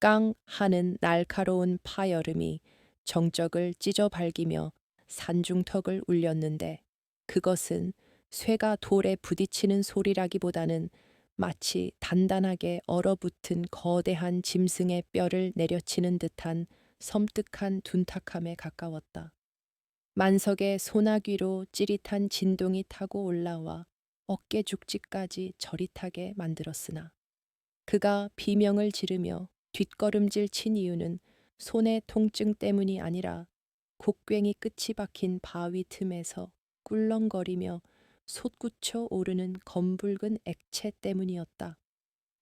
깡 하는 날카로운 파여름이 정적을 찢어 발기며 산중턱을 울렸는데 그것은 쇠가 돌에 부딪히는 소리라기보다는 마치 단단하게 얼어붙은 거대한 짐승의 뼈를 내려치는 듯한 섬뜩한 둔탁함에 가까웠다. 만석의 소나귀로 찌릿한 진동이 타고 올라와 어깨 죽지까지 저릿하게 만들었으나 그가 비명을 지르며 뒷걸음질 친 이유는 손의 통증 때문이 아니라 곡괭이 끝이 박힌 바위 틈에서 꿀렁거리며 솟구쳐 오르는 검붉은 액체 때문이었다.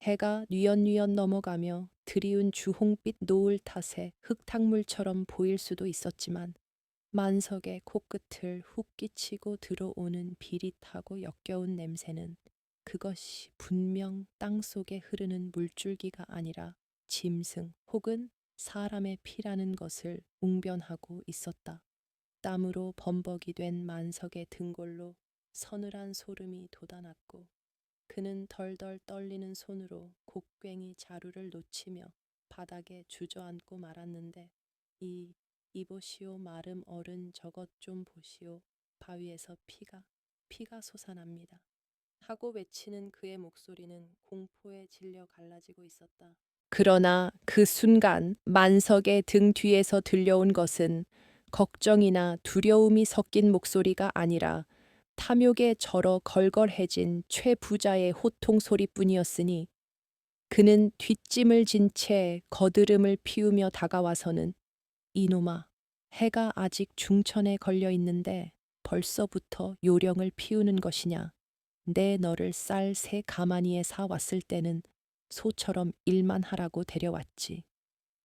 해가 뉘엿뉘엿 넘어가며 드리운 주홍빛 노을 탓에 흙탕물처럼 보일 수도 있었지만 만석의 코끝을 훅 끼치고 들어오는 비릿하고 역겨운 냄새는 그것이 분명 땅속에 흐르는 물줄기가 아니라 짐승 혹은 사람의 피라는 것을 웅변하고 있었다. 땀으로 범벅이 된 만석의 등골로 서늘한 소름이 돋아났고 그는 덜덜 떨리는 손으로 곡괭이 자루를 놓치며 바닥에 주저앉고 말았는데 이보시오 마름 어른 저것 좀 보시오 바위에서 피가 솟아납니다. 하고 외치는 그의 목소리는 공포에 질려 갈라지고 있었다. 그러나 그 순간 만석의 등 뒤에서 들려온 것은 걱정이나 두려움이 섞인 목소리가 아니라 탐욕에 절어 걸걸해진 최 부자의 호통 소리뿐이었으니 그는 뒷짐을 진 채 거드름을 피우며 다가와서는 이놈아, 해가 아직 중천에 걸려 있는데 벌써부터 요령을 피우는 것이냐. 내 너를 쌀 새 가마니에 사 왔을 때는 소처럼 일만 하라고 데려왔지.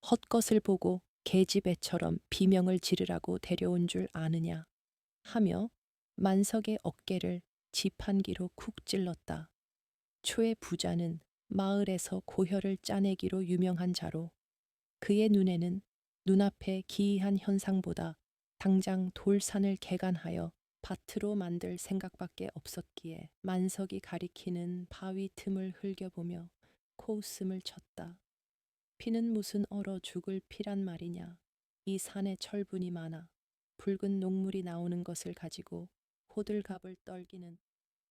헛것을 보고 계집애처럼 비명을 지르라고 데려온 줄 아느냐. 하며 만석의 어깨를 지판기로 쿡 찔렀다. 초의 부자는 마을에서 고혈을 짜내기로 유명한 자로 그의 눈에는 눈앞의 기이한 현상보다 당장 돌산을 개간하여 밭으로 만들 생각밖에 없었기에 만석이 가리키는 바위 틈을 흘겨보며 코웃음을 쳤다. 피는 무슨 얼어 죽을 피란 말이냐. 이 산에 철분이 많아 붉은 녹물이 나오는 것을 가지고 호들갑을 떨기는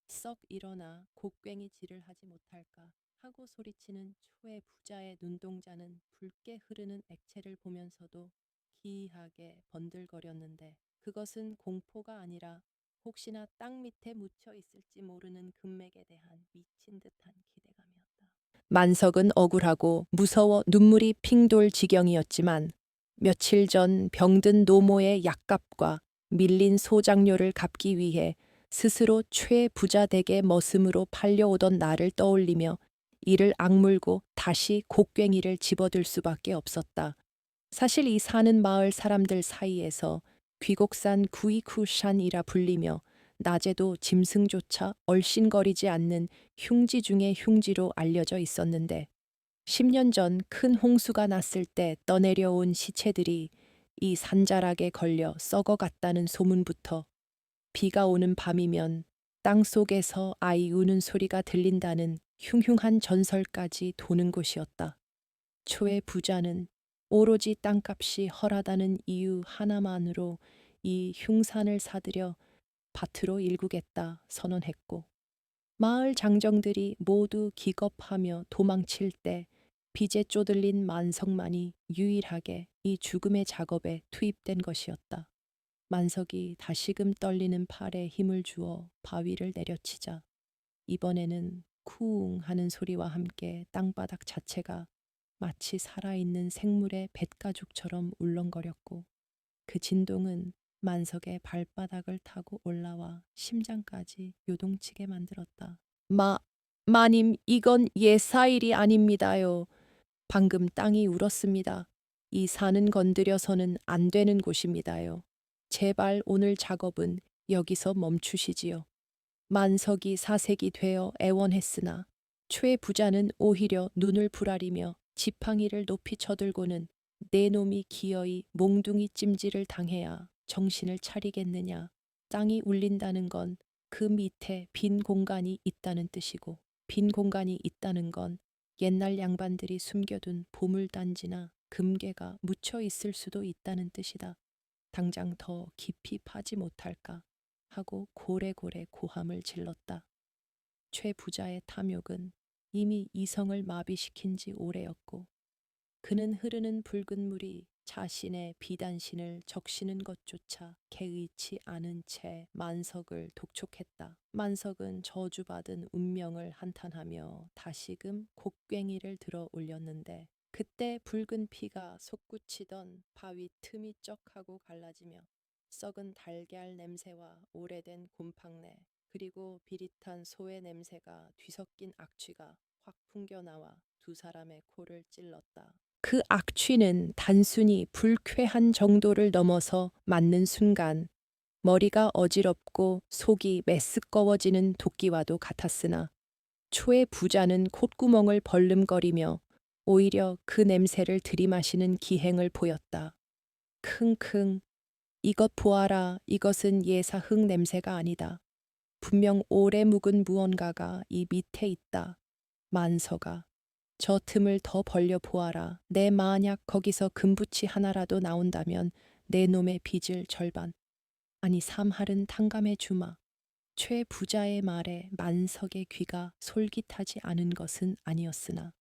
썩 일어나 곡괭이질을 하지 못할까 하고 소리치는 초의 부자의 눈동자는 붉게 흐르는 액체를 보면서도 기이하게 번들거렸는데 그것은 공포가 아니라 혹시나 땅 밑에 묻혀 있을지 모르는 금맥에 대한 미친 듯한 기대감이었다. 만석은 억울하고 무서워 눈물이 핑 돌 지경이었지만 며칠 전 병든 노모의 약값과 밀린 소장료를 갚기 위해 스스로 최부자 댁의 머슴으로 팔려오던 나를 떠올리며 이를 악물고 다시 곡괭이를 집어들 수밖에 없었다. 사실 이 사는 마을 사람들 사이에서 귀곡산 구이쿠산이라 불리며 낮에도 짐승조차 얼씬거리지 않는 흉지 중의 흉지로 알려져 있었는데 10년 전 큰 홍수가 났을 때 떠내려온 시체들이 이 산자락에 걸려 썩어갔다는 소문부터 비가 오는 밤이면 땅 속에서 아이 우는 소리가 들린다는 흉흉한 전설까지 도는 곳이었다. 초의 부자는 오로지 땅값이 헐하다는 이유 하나만으로 이 흉산을 사들여 밭으로 일구겠다 선언했고 마을 장정들이 모두 기겁하며 도망칠 때 빚에 쪼들린 만석만이 유일하게 이 죽음의 작업에 투입된 것이었다. 만석이 다시금 떨리는 팔에 힘을 주어 바위를 내려치자 이번에는 쿵 하는 소리와 함께 땅바닥 자체가 마치 살아있는 생물의 뱃가죽처럼 울렁거렸고 그 진동은 만석의 발바닥을 타고 올라와 심장까지 요동치게 만들었다. 마님, 이건 예사일이 아닙니다요. 방금 땅이 울었습니다. 이 산은 건드려서는 안 되는 곳입니다요. 제발 오늘 작업은 여기서 멈추시지요. 만석이 사색이 되어 애원했으나 최 부자는 오히려 눈을 부라리며 지팡이를 높이 쳐들고는 내 놈이 기어이 몽둥이 찜질을 당해야 정신을 차리겠느냐. 땅이 울린다는 건 그 밑에 빈 공간이 있다는 뜻이고 빈 공간이 있다는 건 옛날 양반들이 숨겨둔 보물단지나 금괴가 묻혀 있을 수도 있다는 뜻이다. 당장 더 깊이 파지 못할까 하고 고래고래 고함을 질렀다. 최 부자의 탐욕은 이미 이성을 마비시킨 지 오래였고 그는 흐르는 붉은 물이 자신의 비단신을 적시는 것조차 개의치 않은 채 만석을 독촉했다. 만석은 저주받은 운명을 한탄하며 다시금 곡괭이를 들어 올렸는데 그때 붉은 피가 솟구치던 바위 틈이 쩍하고 갈라지며 썩은 달걀 냄새와 오래된 곰팡내 그리고 비릿한 소의 냄새가 뒤섞인 악취가 확 풍겨나와 두 사람의 코를 찔렀다. 그 악취는 단순히 불쾌한 정도를 넘어서 맞는 순간 머리가 어지럽고 속이 메스꺼워지는 도끼와도 같았으나 초의 부자는 콧구멍을 벌름거리며 오히려 그 냄새를 들이마시는 기행을 보였다. 킁킁 이것 보아라. 이것은 예사흙 냄새가 아니다. 분명 오래 묵은 무언가가 이 밑에 있다. 만서가 저 틈을 더 벌려 보아라. 내 만약 거기서 금붙이 하나라도 나온다면 내 놈의 빚을 절반, 아니 삼할은 탕감해 주마. 최 부자의 말에 만석의 귀가 솔깃하지 않은 것은 아니었으나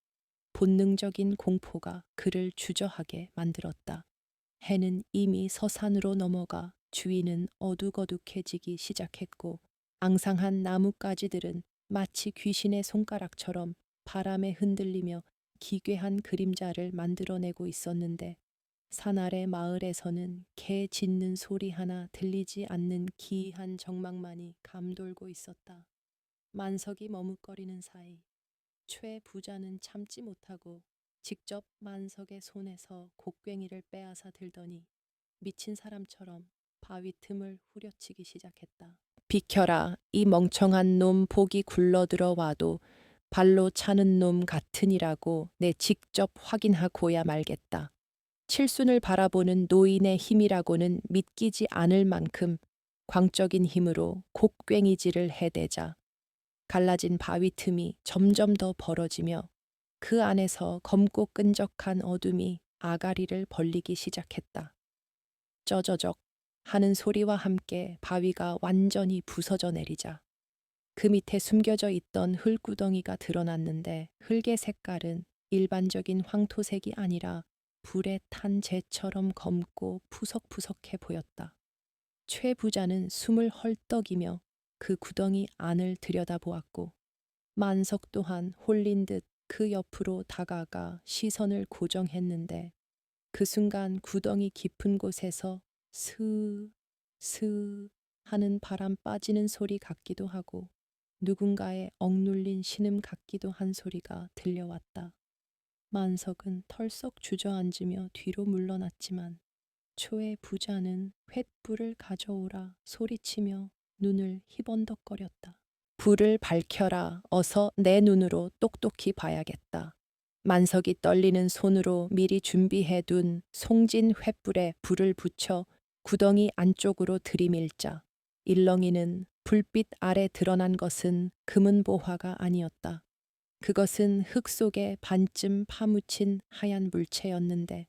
본능적인 공포가 그를 주저하게 만들었다. 해는 이미 서산으로 넘어가 주위는 어둑어둑해지기 시작했고 앙상한 나뭇가지들은 마치 귀신의 손가락처럼 바람에 흔들리며 기괴한 그림자를 만들어내고 있었는데 산 아래 마을에서는 개 짖는 소리 하나 들리지 않는 기이한 정막만이 감돌고 있었다. 만석이 머뭇거리는 사이 최 부자는 참지 못하고 직접 만석의 손에서 곡괭이를 빼앗아 들더니 미친 사람처럼 바위 틈을 후려치기 시작했다. 비켜라. 이 멍청한 놈 복이 굴러들어와도 발로 차는 놈 같으니라고 내 직접 확인하고야 말겠다. 칠순을 바라보는 노인의 힘이라고는 믿기지 않을 만큼 광적인 힘으로 곡괭이질을 해대자 갈라진 바위 틈이 점점 더 벌어지며 그 안에서 검고 끈적한 어둠이 아가리를 벌리기 시작했다. 쩌저적 하는 소리와 함께 바위가 완전히 부서져 내리자 그 밑에 숨겨져 있던 흙구덩이가 드러났는데 흙의 색깔은 일반적인 황토색이 아니라 불에 탄 재처럼 검고 푸석푸석해 보였다. 최 부자는 숨을 헐떡이며 그 구덩이 안을 들여다보았고 만석 또한 홀린 듯 그 옆으로 다가가 시선을 고정했는데 그 순간 구덩이 깊은 곳에서 스으 스으 하는 바람 빠지는 소리 같기도 하고 누군가의 억눌린 신음 같기도 한 소리가 들려왔다. 만석은 털썩 주저앉으며 뒤로 물러났지만 초의 부자는 횃불을 가져오라 소리치며 눈을 희번덕거렸다. 불을 밝혀라. 어서 내 눈으로 똑똑히 봐야겠다. 만석이 떨리는 손으로 미리 준비해둔 송진 횃불에 불을 붙여 구덩이 안쪽으로 들이밀자 일렁이는 불빛 아래 드러난 것은 금은 보화가 아니었다. 그것은 흙 속에 반쯤 파묻힌 하얀 물체였는데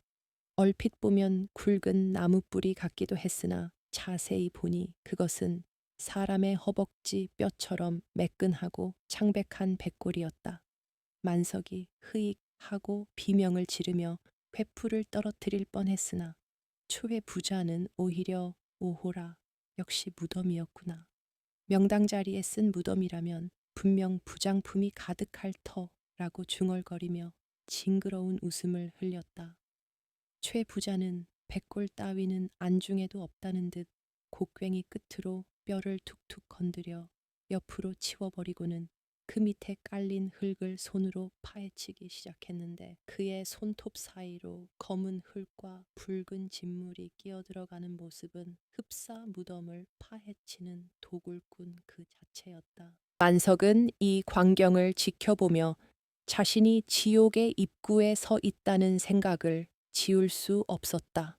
얼핏 보면 굵은 나무뿌리 같기도 했으나 자세히 보니 그것은 사람의 허벅지 뼈처럼 매끈하고 창백한 백골이었다. 만석이 흐익 하고 비명을 지르며 횃불을 떨어뜨릴 뻔했으나 초의 부자는 오히려 오호라 역시 무덤이었구나. 명당 자리에 쓴 무덤이라면 분명 부장품이 가득할 터라고 중얼거리며 징그러운 웃음을 흘렸다. 최 부자는 백골 따위는 안중에도 없다는 듯 곡괭이 끝으로 뼈를 툭툭 건드려 옆으로 치워버리고는 그 밑에 깔린 흙을 손으로 파헤치기 시작했는데 그의 손톱 사이로 검은 흙과 붉은 진물이 끼어들어가는 모습은 흡사 무덤을 파헤치는 도굴꾼 그 자체였다. 만석은 이 광경을 지켜보며 자신이 지옥의 입구에 서 있다는 생각을 지울 수 없었다.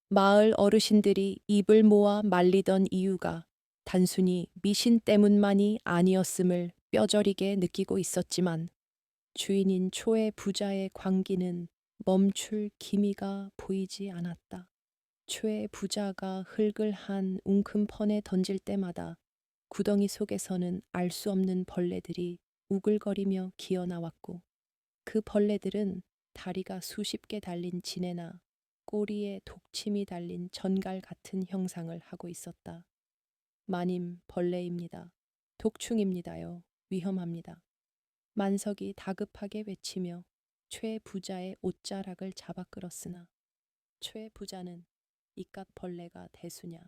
마을 어르신들이 입을 모아 말리던 이유가 단순히 미신 때문만이 아니었음을 뼈저리게 느끼고 있었지만 주인인 초의 부자의 광기는 멈출 기미가 보이지 않았다. 초의 부자가 흙을 한 웅큼펀에 던질 때마다 구덩이 속에서는 알 수 없는 벌레들이 우글거리며 기어 나왔고, 그 벌레들은 다리가 수십 개 달린 지네나 꼬리에 독침이 달린 전갈 같은 형상을 하고 있었다. 마님, 벌레입니다. 독충입니다요. 위험합니다. 만석이 다급하게 외치며 최 부자의 옷자락을 잡아 끌었으나, 최 부자는 이깟 벌레가 대수냐,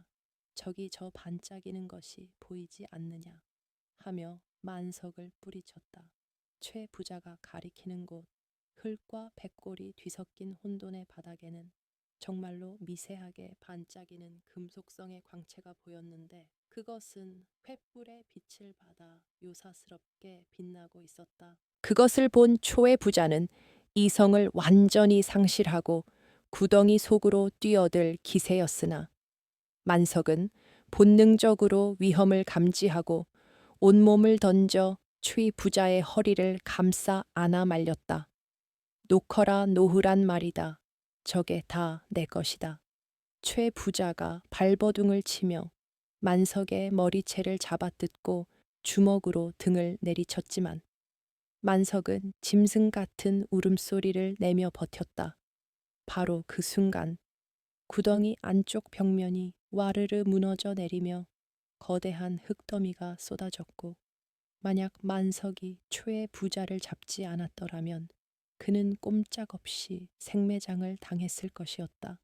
저기 저 반짝이는 것이 보이지 않느냐 하며 만석을 뿌리쳤다. 최 부자가 가리키는 곳, 흙과 백골이 뒤섞인 혼돈의 바닥에는 정말로 미세하게 반짝이는 금속성의 광채가 보였는데, 그것은 횃불의 빛을 받아 요사스럽게 빛나고 있었다. 그것을 본 초의 부자는 이성을 완전히 상실하고 구덩이 속으로 뛰어들 기세였으나, 만석은 본능적으로 위험을 감지하고 온몸을 던져 추위 부자의 허리를 감싸 안아 말렸다. 놓거라 노후란 말이다. 저게 다 내 것이다. 최 부자가 발버둥을 치며 만석의 머리채를 잡아뜯고 주먹으로 등을 내리쳤지만, 만석은 짐승 같은 울음소리를 내며 버텼다. 바로 그 순간 구덩이 안쪽 벽면이 와르르 무너져 내리며 거대한 흙더미가 쏟아졌고, 만약 만석이 초의 부자를 잡지 않았더라면 그는 꼼짝없이 생매장을 당했을 것이었다.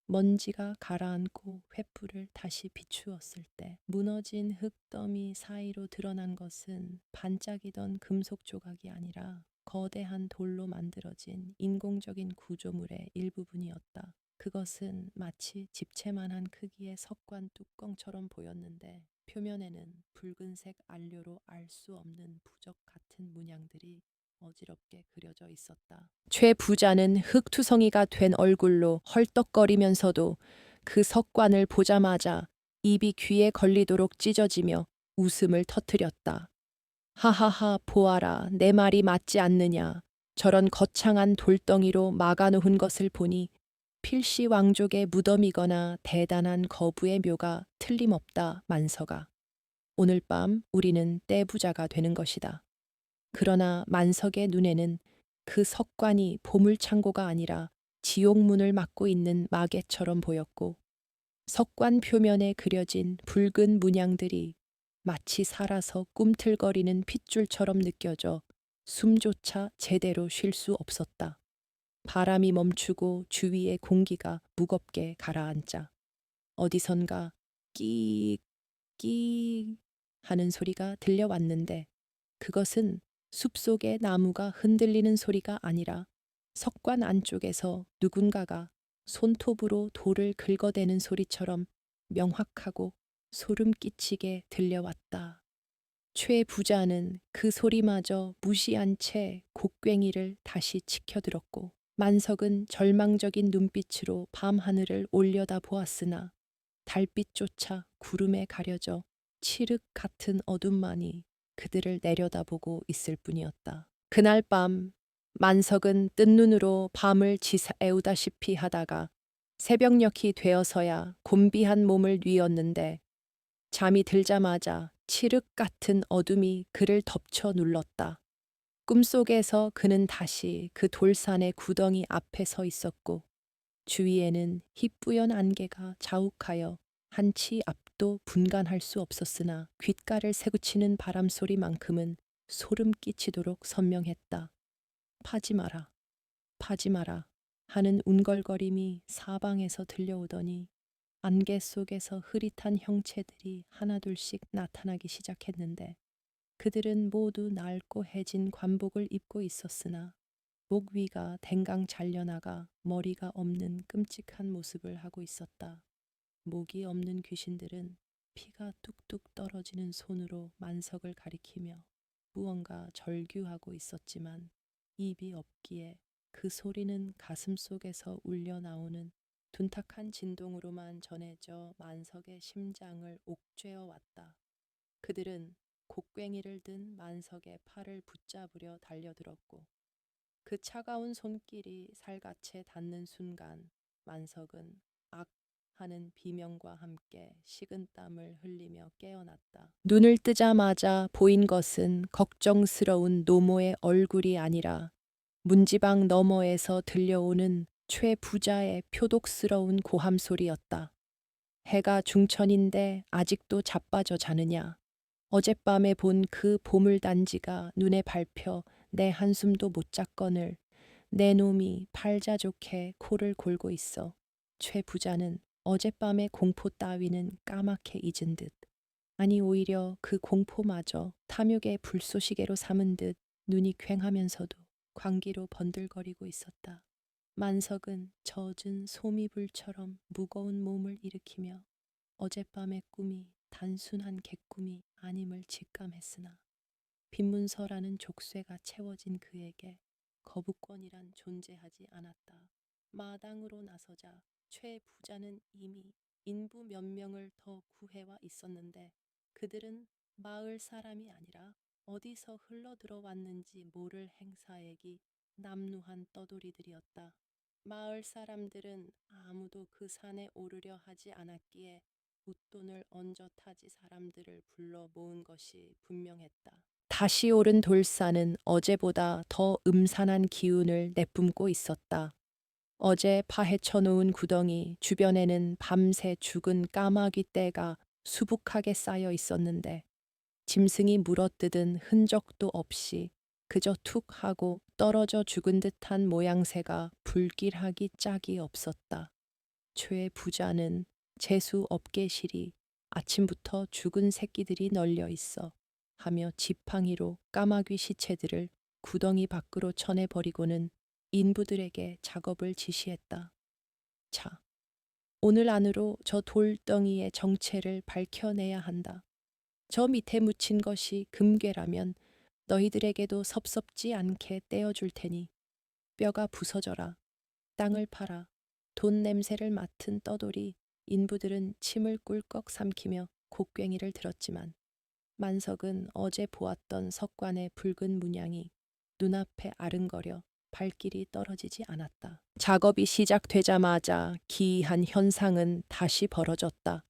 먼지가 가라앉고 횃불을 다시 비추었을 때 무너진 흙더미 사이로 드러난 것은 반짝이던 금속 조각이 아니라 거대한 돌로 만들어진 인공적인 구조물의 일부분이었다. 그것은 마치 집채만한 크기의 석관 뚜껑처럼 보였는데, 표면에는 붉은색 안료로 알 수 없는 부적 같은 문양들이 어지럽게 그려져 있었다. 최 부자는 흙투성이가 된 얼굴로 헐떡거리면서도 그 석관을 보자마자 입이 귀에 걸리도록 찢어지며 웃음을 터뜨렸다. 하하하, 보아라, 내 말이 맞지 않느냐. 저런 거창한 돌덩이로 막아놓은 것을 보니 필시 왕족의 무덤이거나 대단한 거부의 묘가 틀림없다, 만석아. 오늘 밤 우리는 떼부자가 되는 것이다. 그러나 만석의 눈에는 그 석관이 보물창고가 아니라 지옥문을 막고 있는 마개처럼 보였고, 석관 표면에 그려진 붉은 문양들이 마치 살아서 꿈틀거리는 핏줄처럼 느껴져 숨조차 제대로 쉴 수 없었다. 바람이 멈추고 주위의 공기가 무겁게 가라앉자 어디선가 끼익 끼익 하는 소리가 들려왔는데, 그것은 숲속의 나무가 흔들리는 소리가 아니라 석관 안쪽에서 누군가가 손톱으로 돌을 긁어대는 소리처럼 명확하고 소름 끼치게 들려왔다. 최 부자는 그 소리마저 무시한 채 곡괭이를 다시 치켜들었고, 만석은 절망적인 눈빛으로 밤하늘을 올려다 보았으나 달빛조차 구름에 가려져 칠흑 같은 어둠만이 그들을 내려다보고 있을 뿐이었다. 그날 밤 만석은 뜬 눈으로 밤을 지새우다시피 하다가 새벽녘이 되어서야 곤비한 몸을 뉘었는데, 잠이 들자마자 칠흑 같은 어둠이 그를 덮쳐 눌렀다. 꿈속에서 그는 다시 그 돌산의 구덩이 앞에 서 있었고, 주위에는 희뿌연 안개가 자욱하여 한치 앞도 분간할 수 없었으나 귓가를 새구치는 바람 소리만큼은 소름 끼치도록 선명했다. 파지 마라, 파지 마라 하는 운걸거림이 사방에서 들려오더니 안개 속에서 흐릿한 형체들이 하나둘씩 나타나기 시작했는데, 그들은 모두 낡고 해진 관복을 입고 있었으나 목 위가 댕강 잘려나가 머리가 없는 끔찍한 모습을 하고 있었다. 목이 없는 귀신들은 피가 뚝뚝 떨어지는 손으로 만석을 가리키며 무언가 절규하고 있었지만, 입이 없기에 그 소리는 가슴 속에서 울려 나오는 둔탁한 진동으로만 전해져 만석의 심장을 옥죄어 왔다. 그들은 곡괭이를 든 만석의 팔을 붙잡으려 달려들었고 그 차가운 손길이 살갗에 닿는 순간 만석은 악 하는 비명과 함께 식은땀을 흘리며 깨어났다. 눈을 뜨자마자 보인 것은 걱정스러운 노모의 얼굴이 아니라 문지방 너머에서 들려오는 최 부자의 표독스러운 고함 소리였다. 해가 중천인데 아직도 자빠져 자느냐. 어젯밤에 본 그 보물단지가 눈에 밟혀 내 한숨도 못 잤거늘 내 놈이 팔자 좋게 코를 골고 있어. 최 부자는 어젯밤의 공포 따위는 까맣게 잊은 듯 아니 오히려 그 공포마저 탐욕의 불쏘시개로 삼은 듯 눈이 퀭하면서도 광기로 번들거리고 있었다. 만석은 젖은 소미불처럼 무거운 몸을 일으키며 어젯밤의 꿈이 단순한 객꿈이 아님을 직감했으나 빈문서라는 족쇄가 채워진 그에게 거부권이란 존재하지 않았다. 마당으로 나서자 최 부자는 이미 인부 몇 명을 더 구해와 있었는데 그들은 마을 사람이 아니라 어디서 흘러들어왔는지 모를 행사액이 남루한 떠돌이들이었다. 마을 사람들은 아무도 그 산에 오르려 하지 않았기에 웃돈을 얹어 타지 사람들을 불러 모은 것이 분명했다. 다시 오른 돌산은 어제보다 더 음산한 기운을 내뿜고 있었다. 어제 파헤쳐 놓은 구덩이 주변에는 밤새 죽은 까마귀 떼가 수북하게 쌓여 있었는데 짐승이 물어뜯은 흔적도 없이 그저 툭 하고 떨어져 죽은 듯한 모양새가 불길하기 짝이 없었다. 최 부자는 재수 업계실이 아침부터 죽은 새끼들이 널려 있어 하며 지팡이로 까마귀 시체들을 구덩이 밖으로 쳐내버리고는 인부들에게 작업을 지시했다. 자, 오늘 안으로 저 돌덩이의 정체를 밝혀내야 한다. 저 밑에 묻힌 것이 금괴라면 너희들에게도 섭섭지 않게 떼어줄 테니 뼈가 부서져라. 땅을 팔아. 돈 냄새를 맡은 떠돌이 인부들은 침을 꿀꺽 삼키며 곡괭이를 들었지만 만석은 어제 보았던 석관의 붉은 문양이 눈앞에 아른거려 발길이 떨어지지 않았다. 작업이 시작되자마자 기이한 현상은 다시 벌어졌다.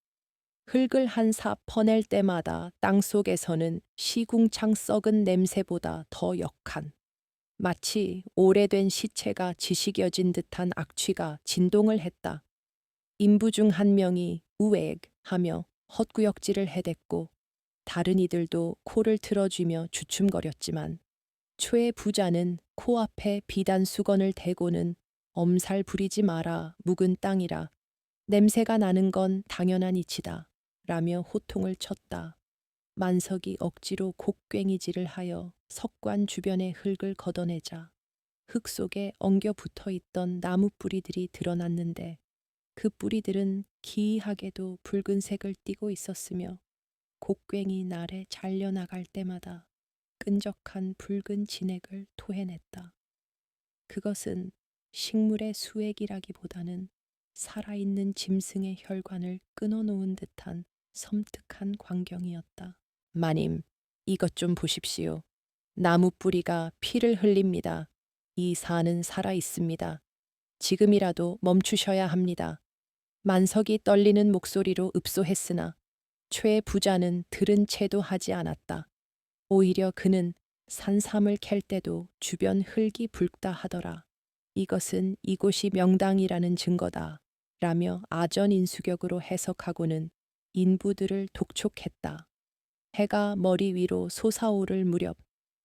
흙을 한 사 퍼낼 때마다 땅속에서는 시궁창 썩은 냄새보다 더 역한 마치 오래된 시체가 지식여진 듯한 악취가 진동을 했다. 인부 중 한 명이 우엑 하며 헛구역질을 해댔고 다른 이들도 코를 틀어쥐며 주춤거렸지만 최 부자는 코앞에 비단 수건을 대고는 엄살 부리지 마라 묵은 땅이라 냄새가 나는 건 당연한 이치다 라며 호통을 쳤다. 만석이 억지로 곡괭이질을 하여 석관 주변의 흙을 걷어내자 흙 속에 엉겨 붙어 있던 나무 뿌리들이 드러났는데 그 뿌리들은 기이하게도 붉은색을 띠고 있었으며 곡괭이 날에 잘려나갈 때마다 끈적한 붉은 진액을 토해냈다. 그것은 식물의 수액이라기보다는 살아있는 짐승의 혈관을 끊어놓은 듯한 섬뜩한 광경이었다. 마님, 이것 좀 보십시오. 나무 뿌리가 피를 흘립니다. 이 산은 살아 있습니다. 지금이라도 멈추셔야 합니다. 만석이 떨리는 목소리로 읍소했으나 최 부자는 들은 채도 하지 않았다. 오히려 그는 산삼을 캘 때도 주변 흙이 붉다 하더라. 이것은 이곳이 명당이라는 증거다. 라며 아전인수격으로 해석하고는 인부들을 독촉했다. 해가 머리 위로 솟아오를 무렵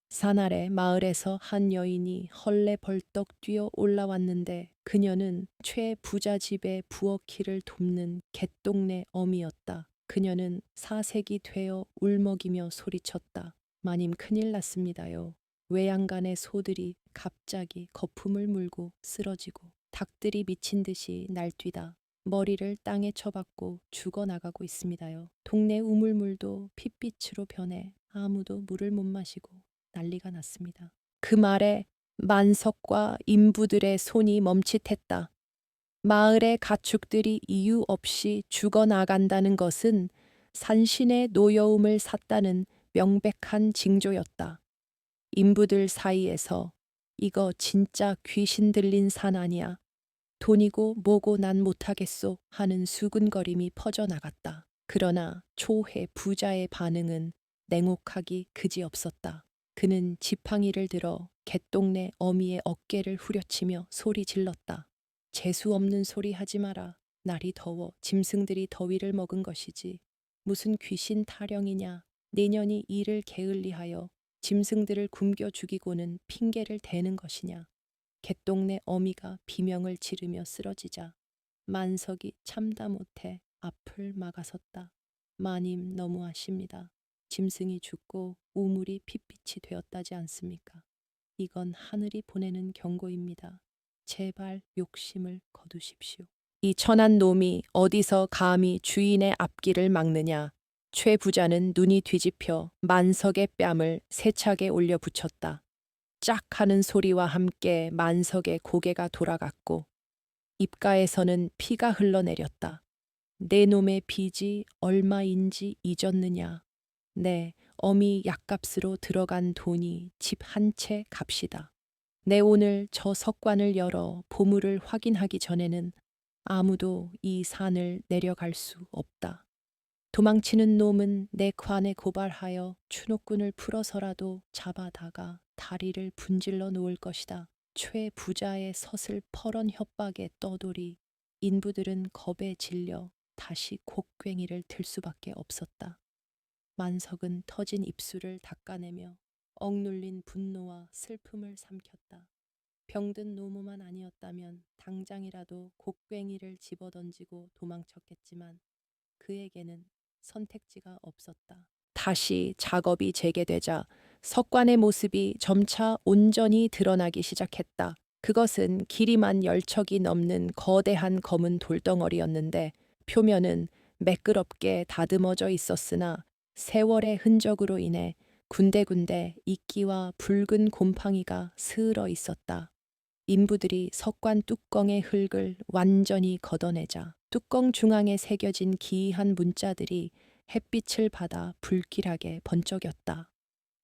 산 아래 마을에서 한 여인이 헐레벌떡 뛰어 올라왔는데 그녀는 최 부자 집의 부엌일을 돕는 갯동네 어미였다. 그녀는 사색이 되어 울먹이며 소리쳤다. 마님 큰일 났습니다요. 외양간의 소들이 갑자기 거품을 물고 쓰러지고 닭들이 미친 듯이 날뛰다 머리를 땅에 쳐박고 죽어나가고 있습니다요. 동네 우물물도 핏빛으로 변해 아무도 물을 못 마시고 난리가 났습니다. 그 말에 만석과 인부들의 손이 멈칫했다. 마을의 가축들이 이유 없이 죽어나간다는 것은 산신의 노여움을 샀다는 명백한 징조였다. 인부들 사이에서 이거 진짜 귀신 들린 산 아니야. 돈이고 뭐고 난 못하겠소 하는 수군거림이 퍼져나갔다. 그러나 초회 부자의 반응은 냉혹하기 그지없었다. 그는 지팡이를 들어 갯동네 어미의 어깨를 후려치며 소리 질렀다. 재수 없는 소리 하지 마라. 날이 더워 짐승들이 더위를 먹은 것이지. 무슨 귀신 타령이냐. 내년이 이를 게을리하여 짐승들을 굶겨 죽이고는 핑계를 대는 것이냐. 갯동네 어미가 비명을 지르며 쓰러지자 만석이 참다 못해 앞을 막아섰다. 마님 너무하십니다. 짐승이 죽고 우물이 핏빛이 되었다지 않습니까? 이건 하늘이 보내는 경고입니다. 제발 욕심을 거두십시오. 이 천한 놈이 어디서 감히 주인의 앞길을 막느냐. 최 부자는 눈이 뒤집혀 만석의 뺨을 세차게 올려 붙였다. 짝 하는 소리와 함께 만석의 고개가 돌아갔고 입가에서는 피가 흘러내렸다. 내 놈의 빚이 얼마인지 잊었느냐. 네, 어미 약값으로 들어간 돈이 집 한 채 값이다. 내 오늘 저 석관을 열어 보물을 확인하기 전에는 아무도 이 산을 내려갈 수 없다. 도망치는 놈은 내 관에 고발하여 추노꾼을 풀어서라도 잡아다가 다리를 분질러 놓을 것이다. 최 부자의 서슬퍼런 협박에 떠돌이 인부들은 겁에 질려 다시 곡괭이를 들 수밖에 없었다. 만석은 터진 입술을 닦아내며 억눌린 분노와 슬픔을 삼켰다. 병든 노모만 아니었다면 당장이라도 곡괭이를 집어던지고 도망쳤겠지만 그에게는 선택지가 없었다. 다시 작업이 재개되자 석관의 모습이 점차 온전히 드러나기 시작했다. 그것은 길이만 10척이 넘는 거대한 검은 돌덩어리였는데 표면은 매끄럽게 다듬어져 있었으나 세월의 흔적으로 인해 군데군데 이끼와 붉은 곰팡이가 스을어 있었다. 인부들이 석관 뚜껑의 흙을 완전히 걷어내자 뚜껑 중앙에 새겨진 기이한 문자들이 햇빛을 받아 불길하게 번쩍였다.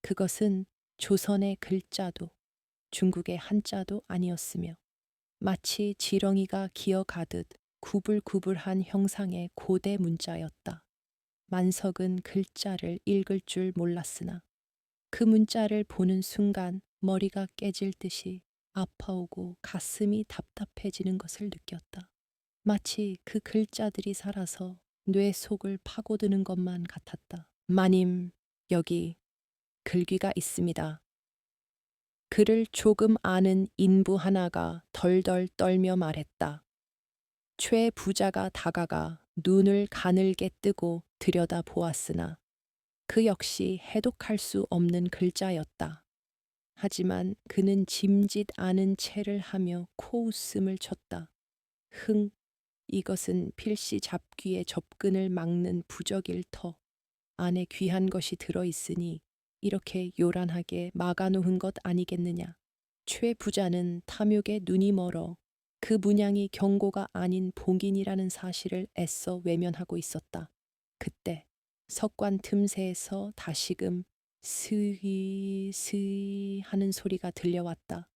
그것은 조선의 글자도 중국의 한자도 아니었으며 마치 지렁이가 기어가듯 구불구불한 형상의 고대 문자였다. 만석은 글자를 읽을 줄 몰랐으나 그 문자를 보는 순간 머리가 깨질 듯이 아파오고 가슴이 답답해지는 것을 느꼈다. 마치 그 글자들이 살아서 뇌 속을 파고드는 것만 같았다. 마님, 여기 글귀가 있습니다. 그를 조금 아는 인부 하나가 덜덜 떨며 말했다. 최 부자가 다가가 눈을 가늘게 뜨고 들여다 보았으나 그 역시 해독할 수 없는 글자였다. 하지만 그는 짐짓 않은 채를 하며 코웃음을 쳤다. 흥, 이것은 필시 잡귀의 접근을 막는 부적일 터. 안에 귀한 것이 들어있으니 이렇게 요란하게 막아놓은 것 아니겠느냐. 최 부자는 탐욕에 눈이 멀어 그 문양이 경고가 아닌 봉인이라는 사실을 애써 외면하고 있었다. 그때 석관 틈새에서 다시금 스휘 스휘 하는 소리가 들려왔다.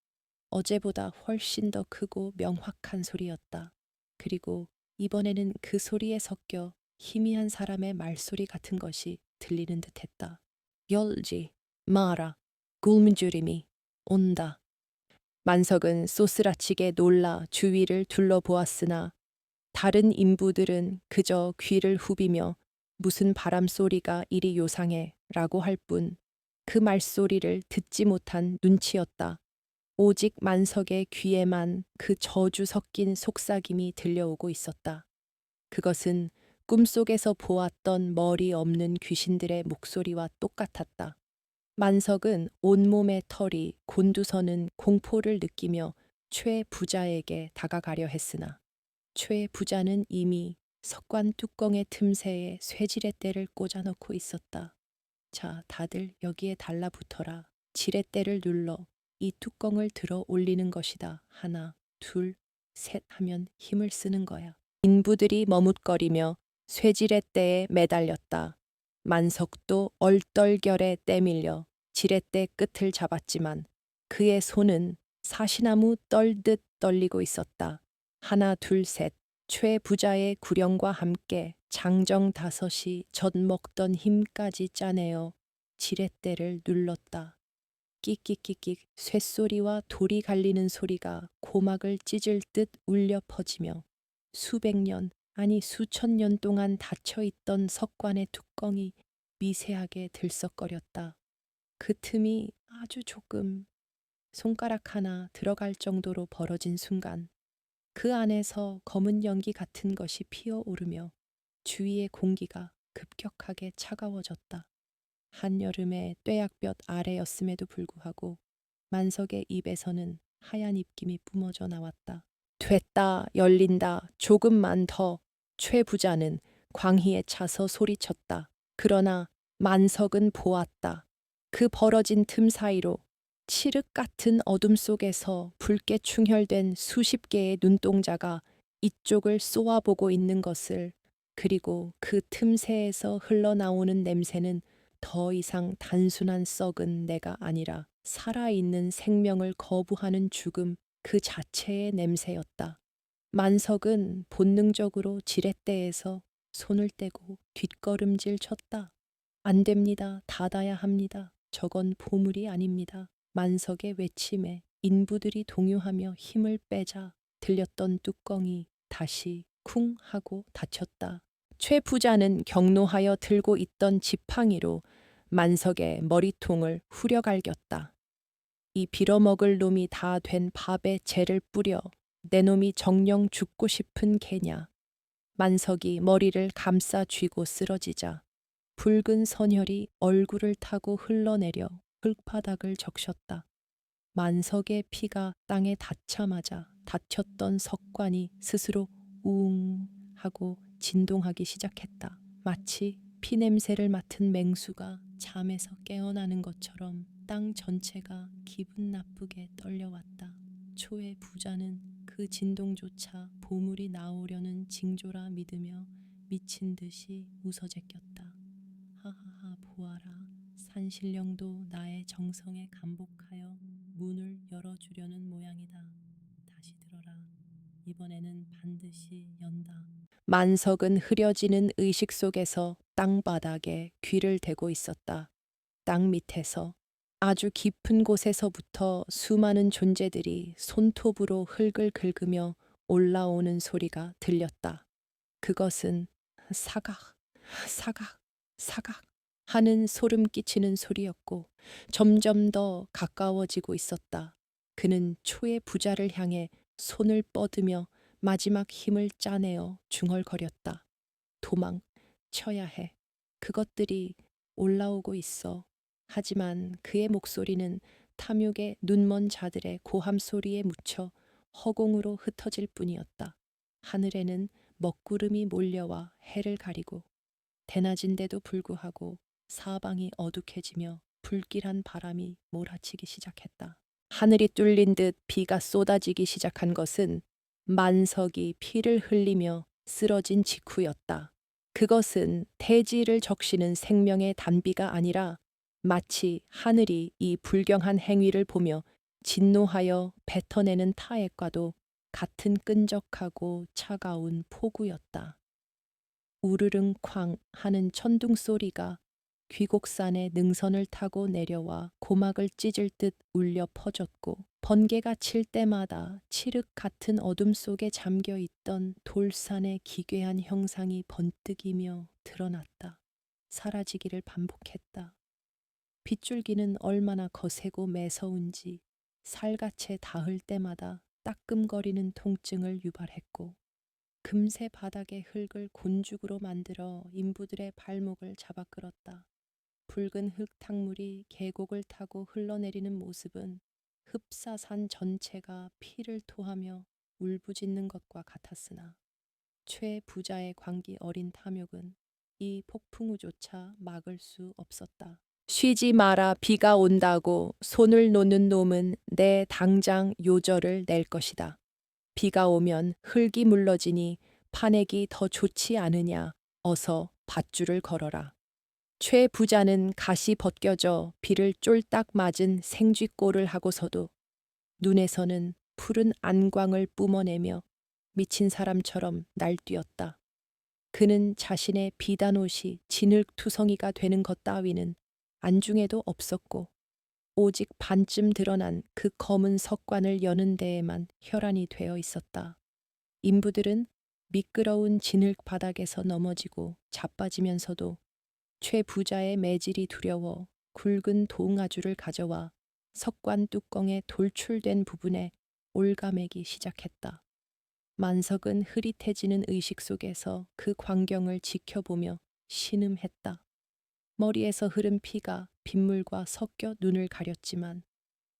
어제보다 훨씬 더 크고 명확한 소리였다. 그리고 이번에는 그 소리에 섞여 희미한 사람의 말소리 같은 것이 들리는 듯했다. 열지 마라. 굶주림이 온다. 만석은 쏘스라치게 놀라 주위를 둘러보았으나 다른 인부들은 그저 귀를 후비며 무슨 바람소리가 이리 요상해 라고 할 뿐 그 말소리를 듣지 못한 눈치였다. 오직 만석의 귀에만 그 저주 섞인 속삭임이 들려오고 있었다. 그것은 꿈속에서 보았던 머리 없는 귀신들의 목소리와 똑같았다. 만석은 온몸의 털이 곤두서는 공포를 느끼며 최 부자에게 다가가려 했으나 최 부자는 이미 석관 뚜껑의 틈새에 쇠지렛대를 꽂아넣고 있었다. 자, 다들 여기에 달라붙어라. 지렛대를 눌러 이 뚜껑을 들어 올리는 것이다. 하나, 둘, 셋 하면 힘을 쓰는 거야. 인부들이 머뭇거리며 쇠지렛대에 매달렸다. 만석도 얼떨결에 떼밀려 지렛대 끝을 잡았지만 그의 손은 사시나무 떨듯 떨리고 있었다. 하나 둘 셋. 최 부자의 구령과 함께 장정 다섯이 젖먹던 힘까지 짜내어 지렛대를 눌렀다. 끽끽끽끽 쇳소리와 돌이 갈리는 소리가 고막을 찢을 듯 울려 퍼지며 수백 년, 아니 수천 년 동안 닫혀있던 석관의 뚜껑이 미세하게 들썩거렸다. 그 틈이 아주 조금 손가락 하나 들어갈 정도로 벌어진 순간 그 안에서 검은 연기 같은 것이 피어오르며 주위의 공기가 급격하게 차가워졌다. 한여름의 뙤약볕 아래였음에도 불구하고 만석의 입에서는 하얀 입김이 뿜어져 나왔다. 됐다, 열린다, 조금만 더. 최 부자는 광희에 차서 소리쳤다. 그러나 만석은 보았다. 그 벌어진 틈 사이로 칠흑 같은 어둠 속에서 붉게 충혈된 수십 개의 눈동자가 이쪽을 쏘아보고 있는 것을, 그리고 그 틈새에서 흘러나오는 냄새는 더 이상 단순한 썩은 내가 아니라 살아있는 생명을 거부하는 죽음 그 자체의 냄새였다. 만석은 본능적으로 지렛대에서 손을 떼고 뒷걸음질 쳤다. 안 됩니다. 닫아야 합니다. 저건 보물이 아닙니다. 만석의 외침에 인부들이 동요하며 힘을 빼자 들렸던 뚜껑이 다시 쿵 하고 닫혔다. 최 부자는 경노하여 들고 있던 지팡이로 만석의 머리통을 후려갈겼다. 이 빌어먹을 놈이 다 된 밥에 재를 뿌려 내 놈이 정녕 죽고 싶은 개냐. 만석이 머리를 감싸 쥐고 쓰러지자 붉은 선혈이 얼굴을 타고 흘러내려 흙바닥을 적셨다. 만석의 피가 땅에 닿자마자 닫혔던 석관이 스스로 우웅 하고 진동하기 시작했다. 마치 피냄새를 맡은 맹수가 잠에서 깨어나는 것처럼 땅 전체가 기분 나쁘게 떨려왔다. 초의 부자는 그 진동조차 보물이 나오려는 징조라 믿으며 미친 듯이 웃어제꼈다. 하하하, 보아라. 산신령도 나의 정성에 감복하여 문을 열어주려는 모양이다. 다시 들어라. 이번에는 반드시 연다. 만석은 흐려지는 의식 속에서 땅바닥에 귀를 대고 있었다. 땅 밑에서 아주 깊은 곳에서부터 수많은 존재들이 손톱으로 흙을 긁으며 올라오는 소리가 들렸다. 그것은 사각, 사각, 사각 하는 소름 끼치는 소리였고 점점 더 가까워지고 있었다. 그는 초의 부자를 향해 손을 뻗으며 마지막 힘을 짜내어 중얼거렸다. 도망 쳐야 해. 그것들이 올라오고 있어. 하지만 그의 목소리는 탐욕의 눈먼 자들의 고함 소리에 묻혀 허공으로 흩어질 뿐이었다. 하늘에는 먹구름이 몰려와 해를 가리고 대낮인데도 불구하고 사방이 어둑해지며 불길한 바람이 몰아치기 시작했다. 하늘이 뚫린 듯 비가 쏟아지기 시작한 것은 만석이 피를 흘리며 쓰러진 직후였다. 그것은 태지를 적시는 생명의 단비가 아니라 마치 하늘이 이 불경한 행위를 보며 진노하여 뱉어내는 타액과도 같은 끈적하고 차가운 폭우였다. 우르릉 쾅 하는 천둥 소리가 귀곡산의 능선을 타고 내려와 고막을 찢을 듯 울려 퍼졌고 번개가 칠 때마다 칠흑 같은 어둠 속에 잠겨 있던 돌산의 기괴한 형상이 번뜩이며 드러났다. 사라지기를 반복했다. 빗줄기는 얼마나 거세고 매서운지 살갗에 닿을 때마다 따끔거리는 통증을 유발했고 금세 바닥의 흙을 곤죽으로 만들어 인부들의 발목을 잡아 끌었다. 붉은 흙탕물이 계곡을 타고 흘러내리는 모습은 흡사산 전체가 피를 토하며 울부짖는 것과 같았으나 최 부자의 광기 어린 탐욕은 이 폭풍우조차 막을 수 없었다. 쉬지 마라. 비가 온다고 손을 놓는 놈은 내 당장 요절을 낼 것이다. 비가 오면 흙이 물러지니 파내기 더 좋지 않으냐. 어서 밧줄을 걸어라. 최 부자는 갓이 벗겨져 비를 쫄딱 맞은 생쥐꼴을 하고서도 눈에서는 푸른 안광을 뿜어내며 미친 사람처럼 날뛰었다. 그는 자신의 비단옷이 진흙투성이가 되는 것 따위는 안중에도 없었고 오직 반쯤 드러난 그 검은 석관을 여는 데에만 혈안이 되어 있었다. 인부들은 미끄러운 진흙 바닥에서 넘어지고 자빠지면서도 최 부자의 매질이 두려워 굵은 동아줄을 가져와 석관 뚜껑에 돌출된 부분에 올가매기 시작했다. 만석은 흐릿해지는 의식 속에서 그 광경을 지켜보며 신음했다. 머리에서 흐른 피가 빗물과 섞여 눈을 가렸지만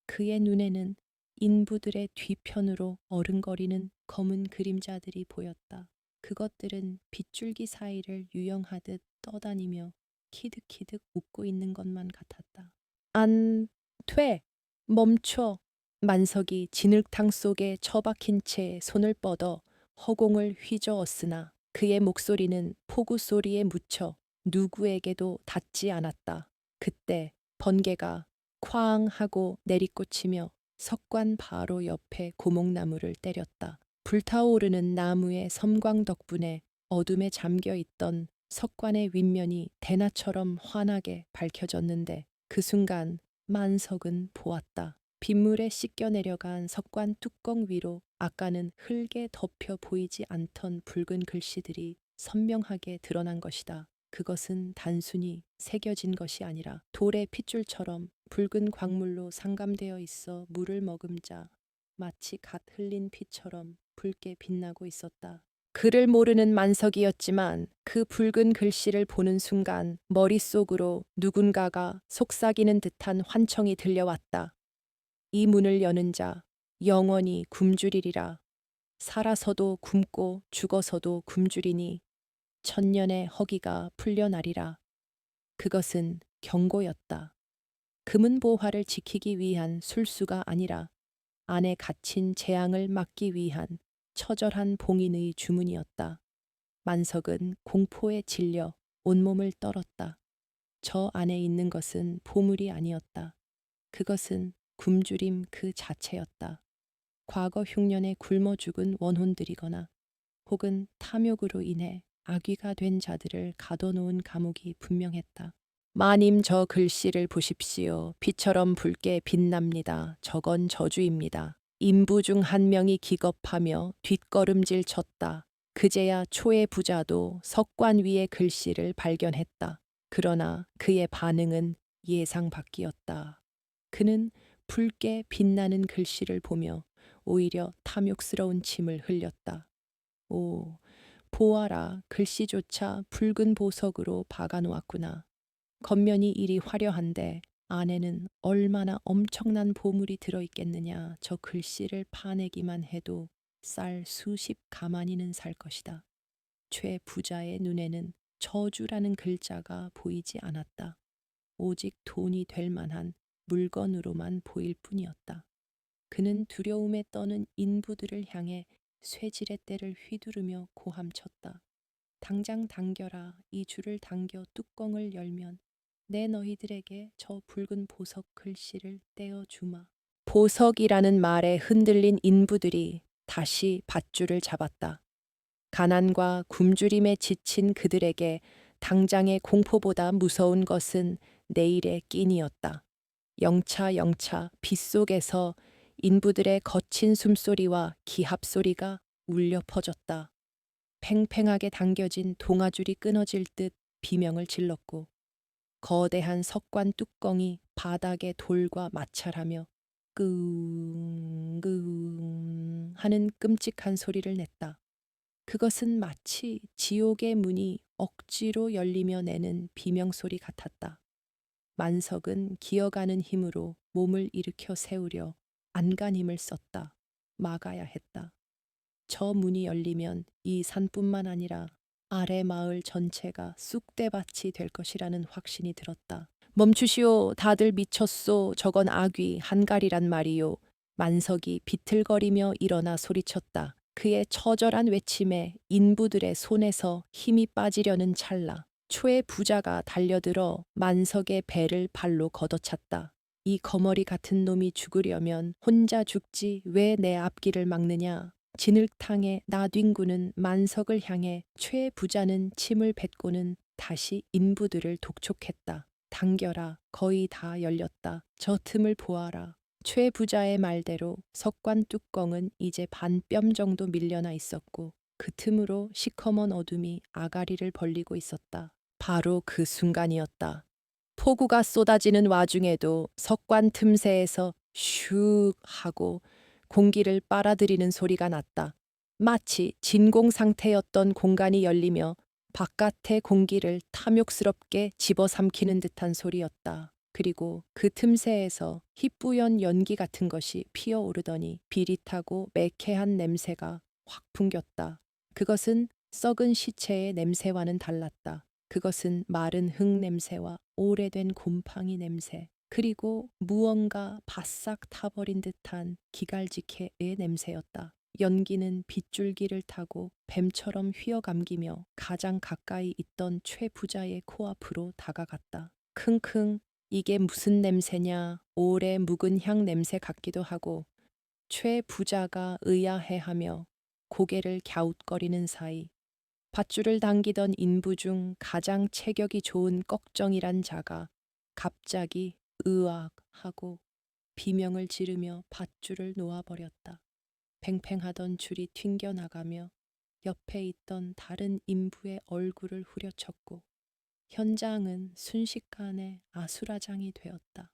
그의 눈에는 인부들의 뒤편으로 어른거리는 검은 그림자들이 보였다. 그것들은 빗줄기 사이를 유영하듯 떠다니며 키득키득 웃고 있는 것만 같았다. 안 돼! 멈춰! 만석이 진흙탕 속에 처박힌 채 손을 뻗어 허공을 휘저었으나 그의 목소리는 포구 소리에 묻혀 누구에게도 닿지 않았다. 그때 번개가 쾅 하고 내리꽂히며 석관 바로 옆에 고목나무를 때렸다. 불타오르는 나무의 섬광 덕분에 어둠에 잠겨 있던 석관의 윗면이 대낮처럼 환하게 밝혀졌는데 그 순간 만석은 보았다. 빗물에 씻겨 내려간 석관 뚜껑 위로 아까는 흙에 덮여 보이지 않던 붉은 글씨들이 선명하게 드러난 것이다. 그것은 단순히 새겨진 것이 아니라 돌의 핏줄처럼 붉은 광물로 상감되어 있어 물을 머금자 마치 갓 흘린 피처럼 붉게 빛나고 있었다. 글을 모르는 만석이었지만 그 붉은 글씨를 보는 순간 머릿속으로 누군가가 속삭이는 듯한 환청이 들려왔다. 이 문을 여는 자 영원히 굶주리리라. 살아서도 굶고 죽어서도 굶주리니 천년의 허기가 풀려나리라. 그것은 경고였다. 금은보화를 지키기 위한 술수가 아니라 안에 갇힌 재앙을 막기 위한 처절한 봉인의 주문이었다. 만석은 공포에 질려 온몸을 떨었다. 저 안에 있는 것은 보물이 아니었다. 그것은 굶주림 그 자체였다. 과거 흉년에 굶어 죽은 원혼들이거나 혹은 탐욕으로 인해 악귀가 된 자들을 가둬놓은 감옥이 분명했다. 마님 저 글씨를 보십시오. 빛처럼 붉게 빛납니다. 저건 저주입니다. 인부 중 한 명이 기겁하며 뒷걸음질 쳤다. 그제야 초의 부자도 석관 위의 글씨를 발견했다. 그러나 그의 반응은 예상 밖이었다. 그는 붉게 빛나는 글씨를 보며 오히려 탐욕스러운 침을 흘렸다. 오, 보아라, 글씨조차 붉은 보석으로 박아놓았구나. 겉면이 이리 화려한데 안에는 얼마나 엄청난 보물이 들어있겠느냐. 저 글씨를 파내기만 해도 쌀 수십 가마니는 살 것이다. 최 부자의 눈에는 저주라는 글자가 보이지 않았다. 오직 돈이 될 만한 물건으로만 보일 뿐이었다. 그는 두려움에 떠는 인부들을 향해 쇠지렛대를 휘두르며 고함쳤다. 당장 당겨라. 이 줄을 당겨 뚜껑을 열면 내 너희들에게 저 붉은 보석 글씨를 떼어주마. 보석이라는 말에 흔들린 인부들이 다시 밧줄을 잡았다. 가난과 굶주림에 지친 그들에게 당장의 공포보다 무서운 것은 내일의 끼니였다. 영차 빗속에서 인부들의 거친 숨소리와 기합소리가 울려 퍼졌다. 팽팽하게 당겨진 동아줄이 끊어질 듯 비명을 질렀고 거대한 석관 뚜껑이 바닥의 돌과 마찰하며 끙끙 하는 끔찍한 소리를 냈다. 그것은 마치 지옥의 문이 억지로 열리며 내는 비명소리 같았다. 만석은 기어가는 힘으로 몸을 일으켜 세우려 안간힘을 썼다. 막아야 했다. 저 문이 열리면 이 산뿐만 아니라 아래 마을 전체가 쑥대밭이 될 것이라는 확신이 들었다. 멈추시오. 다들 미쳤소. 저건 악귀 한갈이란 말이요. 만석이 비틀거리며 일어나 소리쳤다. 그의 처절한 외침에 인부들의 손에서 힘이 빠지려는 찰나 초의 부자가 달려들어 만석의 배를 발로 걷어찼다. 이 거머리 같은 놈이 죽으려면 혼자 죽지 왜 내 앞길을 막느냐. 진흙탕에 나뒹구는 만석을 향해 최 부자는 침을 뱉고는 다시 인부들을 독촉했다. 당겨라. 거의 다 열렸다. 저 틈을 보아라. 최 부자의 말대로 석관 뚜껑은 이제 반 뼘 정도 밀려나 있었고 그 틈으로 시커먼 어둠이 아가리를 벌리고 있었다. 바로 그 순간이었다. 폭우가 쏟아지는 와중에도 석관 틈새에서 슉 하고 공기를 빨아들이는 소리가 났다. 마치 진공 상태였던 공간이 열리며 바깥의 공기를 탐욕스럽게 집어삼키는 듯한 소리였다. 그리고 그 틈새에서 희뿌연 연기 같은 것이 피어오르더니 비릿하고 매캐한 냄새가 확 풍겼다. 그것은 썩은 시체의 냄새와는 달랐다. 그것은 마른 흙 냄새와 오래된 곰팡이 냄새, 그리고 무언가 바싹 타버린 듯한 기갈지케의 냄새였다. 연기는 빗줄기를 타고 뱀처럼 휘어감기며 가장 가까이 있던 최 부자의 코앞으로 다가갔다. 킁킁, 이게 무슨 냄새냐. 오래 묵은 향 냄새 같기도 하고. 최 부자가 의아해하며 고개를 갸웃거리는 사이 밧줄을 당기던 인부 중 가장 체격이 좋은 꺽정이란 자가 갑자기 으악 하고 비명을 지르며 밧줄을 놓아버렸다. 팽팽하던 줄이 튕겨나가며 옆에 있던 다른 인부의 얼굴을 후려쳤고 현장은 순식간에 아수라장이 되었다.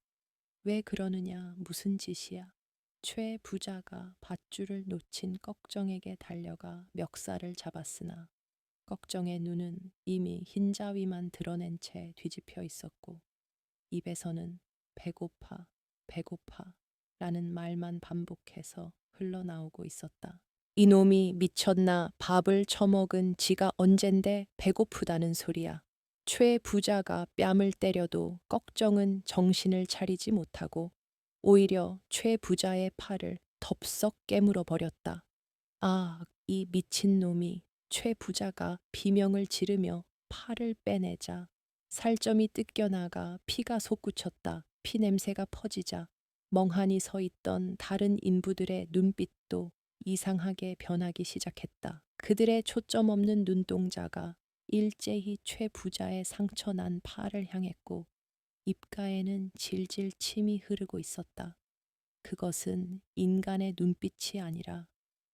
왜 그러느냐, 무슨 짓이야. 최 부자가 밧줄을 놓친 꺽정에게 달려가 멱살을 잡았으나 꺽정의 눈은 이미 흰자위만 드러낸 채 뒤집혀 있었고 입에서는 배고파, 배고파 라는 말만 반복해서 흘러나오고 있었다. 이놈이 미쳤나. 밥을 처먹은 지가 언젠데 배고프다는 소리야. 최 부자가 뺨을 때려도 꺽정은 정신을 차리지 못하고 오히려 최 부자의 팔을 덥석 깨물어 버렸다. 아, 이 미친놈이. 최 부자가 비명을 지르며 팔을 빼내자 살점이 뜯겨나가 피가 솟구쳤다. 피 냄새가 퍼지자 멍하니 서 있던 다른 인부들의 눈빛도 이상하게 변하기 시작했다. 그들의 초점 없는 눈동자가 일제히 최 부자의 상처난 팔을 향했고 입가에는 질질 침이 흐르고 있었다. 그것은 인간의 눈빛이 아니라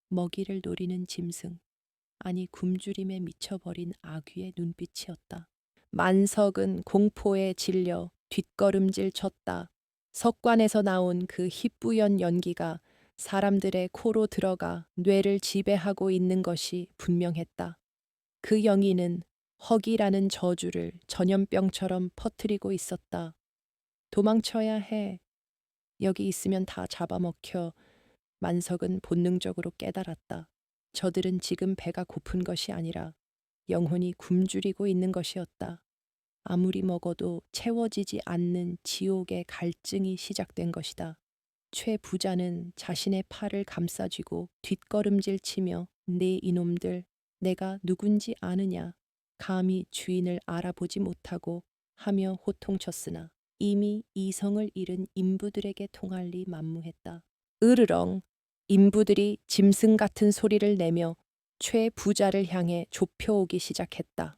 먹이를 노리는 짐승, 아니 굶주림에 미쳐버린 아귀의 눈빛이었다. 만석은 공포에 질려 뒷걸음질 쳤다. 석관에서 나온 그 희뿌연 연기가 사람들의 코로 들어가 뇌를 지배하고 있는 것이 분명했다. 그 영이는 허기라는 저주를 전염병처럼 퍼뜨리고 있었다. 도망쳐야 해. 여기 있으면 다 잡아먹혀. 만석은 본능적으로 깨달았다. 저들은 지금 배가 고픈 것이 아니라 영혼이 굶주리고 있는 것이었다. 아무리 먹어도 채워지지 않는 지옥의 갈증이 시작된 것이다. 최 부자는 자신의 팔을 감싸쥐고 뒷걸음질 치며 네 이놈들, 내가 누군지 아느냐. 감히 주인을 알아보지 못하고 하며 호통쳤으나 이미 이성을 잃은 인부들에게 통할 리 만무했다. 으르렁. 인부들이 짐승 같은 소리를 내며 최 부자를 향해 좁혀오기 시작했다.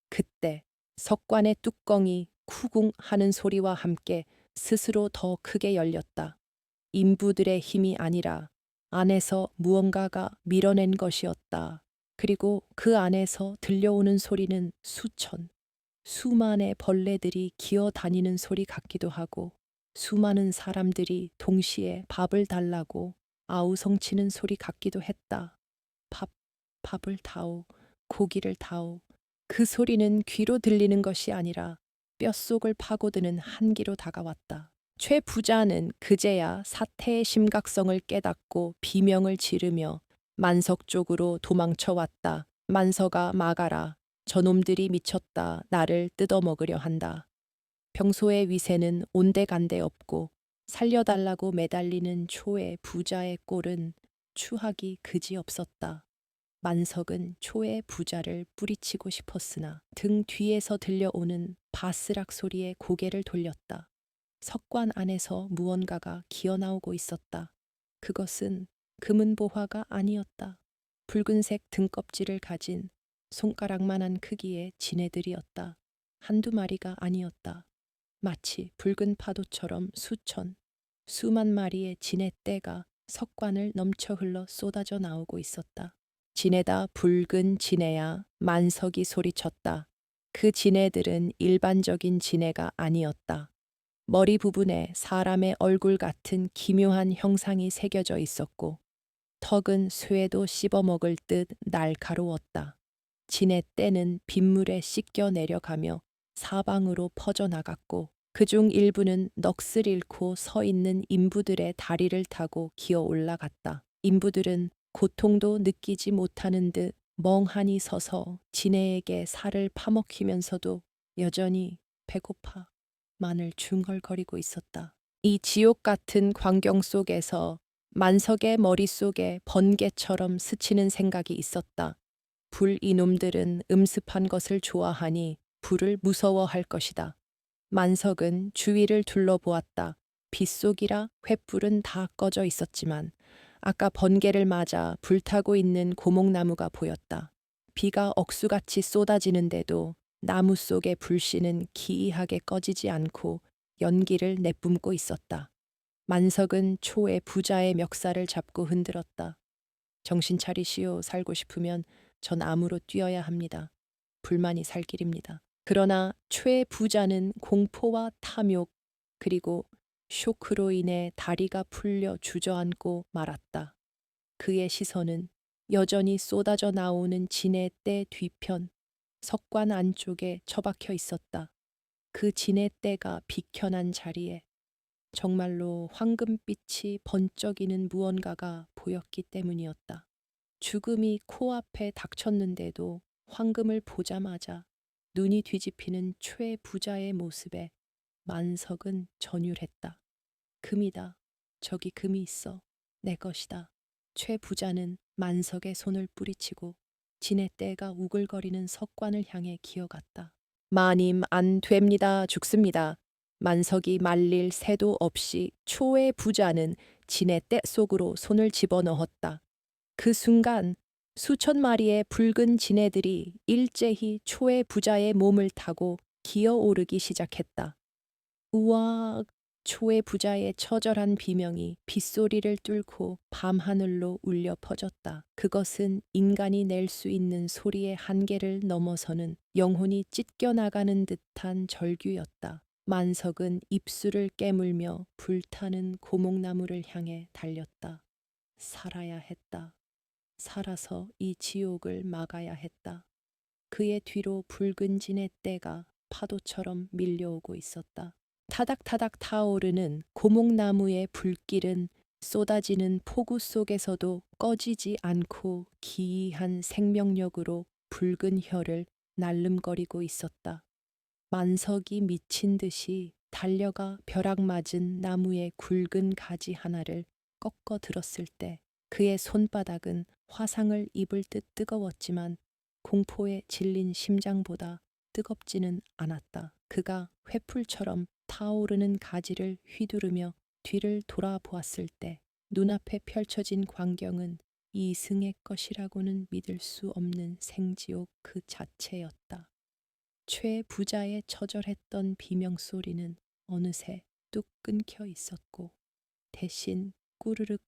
그때 석관의 뚜껑이 쿠궁 하는 소리와 함께 스스로 더 크게 열렸다. 인부들의 힘이 아니라 안에서 무언가가 밀어낸 것이었다. 그리고 그 안에서 들려오는 소리는 수만의 벌레들이 기어다니는 소리 같기도 하고 수많은 사람들이 동시에 밥을 달라고 아우성치는 소리 같기도 했다. 밥을 다오, 고기를 다오. 그 소리는 귀로 들리는 것이 아니라 뼛속을 파고드는 한기로 다가왔다. 최 부자는 그제야 사태의 심각성을 깨닫고 비명을 지르며 만석 쪽으로 도망쳐 왔다. 만석아, 막아라. 저놈들이 미쳤다. 나를 뜯어먹으려 한다. 평소의 위세는 온데간데 없고 살려달라고 매달리는 초의 부자의 꼴은 추하기 그지없었다. 만석은 초의 부자를 뿌리치고 싶었으나 등 뒤에서 들려오는 바스락 소리에 고개를 돌렸다. 석관 안에서 무언가가 기어나오고 있었다. 그것은 금은보화가 아니었다. 붉은색 등껍질을 가진 손가락만한 크기의 지네들이었다. 한두 마리가 아니었다. 마치 붉은 파도처럼 수만 마리의 지네떼가 석관을 넘쳐 흘러 쏟아져 나오고 있었다. 지네다 붉은 지네야, 만석이 소리쳤다. 그 지네들은 일반적인 지네가 아니었다. 머리 부분에 사람의 얼굴 같은 기묘한 형상이 새겨져 있었고 턱은 쇠도 씹어먹을 듯 날카로웠다. 지네떼는 빗물에 씻겨 내려가며 사방으로 퍼져나갔고 그중 일부는 넋을 잃고 서 있는 인부들의 다리를 타고 기어 올라갔다. 인부들은 고통도 느끼지 못하는 듯 멍하니 서서 지네에게 살을 파먹히면서도 여전히 배고파 만을 중얼거리고 있었다. 이 지옥 같은 광경 속에서 만석의 머릿속에 번개처럼 스치는 생각이 있었다. 이놈들은 음습한 것을 좋아하니 불을 무서워할 것이다. 만석은 주위를 둘러보았다. 빗속이라 횃불은 다 꺼져 있었지만 아까 번개를 맞아 불타고 있는 고목나무가 보였다. 비가 억수같이 쏟아지는데도 나무 속의 불씨는 기이하게 꺼지지 않고 연기를 내뿜고 있었다. 만석은 초의 부자의 멱살을 잡고 흔들었다. 정신 차리시오. 살고 싶으면 전 암으로 뛰어야 합니다. 불만이 살 길입니다. 그러나 최 부자는 공포와 탐욕 그리고 쇼크로 인해 다리가 풀려 주저앉고 말았다. 그의 시선은 여전히 쏟아져 나오는 진의 때 뒤편 석관 안쪽에 처박혀 있었다. 그 진의 때가 비켜난 자리에 정말로 황금빛이 번쩍이는 무언가가 보였기 때문이었다. 죽음이 코앞에 닥쳤는데도 황금을 보자마자 눈이 뒤집히는 최부자의 모습에 만석은 전율했다. 금이다. 저기 금이 있어. 내 것이다. 최부자는 만석의 손을 뿌리치고 지네떼가 우글거리는 석관을 향해 기어갔다. 마님 안 됩니다. 죽습니다. 만석이 말릴 새도 없이 초의 부자는 지네떼 속으로 손을 집어넣었다. 그 순간 수천 마리의 붉은 지네들이 일제히 초의 부자의 몸을 타고 기어오르기 시작했다. 우와! 초의 부자의 처절한 비명이 빗소리를 뚫고 밤하늘로 울려 퍼졌다. 그것은 인간이 낼 수 있는 소리의 한계를 넘어서는 영혼이 찢겨나가는 듯한 절규였다. 만석은 입술을 깨물며 불타는 고목나무를 향해 달렸다. 살아야 했다. 살아서 이 지옥을 막아야 했다. 그의 뒤로 붉은 진의 떼가 파도처럼 밀려오고 있었다. 타닥타닥 타오르는 고목나무의 불길은 쏟아지는 폭우 속에서도 꺼지지 않고 기이한 생명력으로 붉은 혀를 날름거리고 있었다. 만석이 미친 듯이 달려가 벼락 맞은 나무의 굵은 가지 하나를 꺾어 들었을 때 그의 손바닥은 화상을 입을 듯 뜨거웠지만 공포에 질린 심장보다 뜨겁지는 않았다. 그가 횃불처럼 타오르는 가지를 휘두르며 뒤를 돌아보았을 때 눈앞에 펼쳐진 광경은 이승의 것이라고는 믿을 수 없는 생지옥 그 자체였다. 최 부자의 처절했던 비명소리는 어느새 뚝 끊겨 있었고 대신 꾸르륵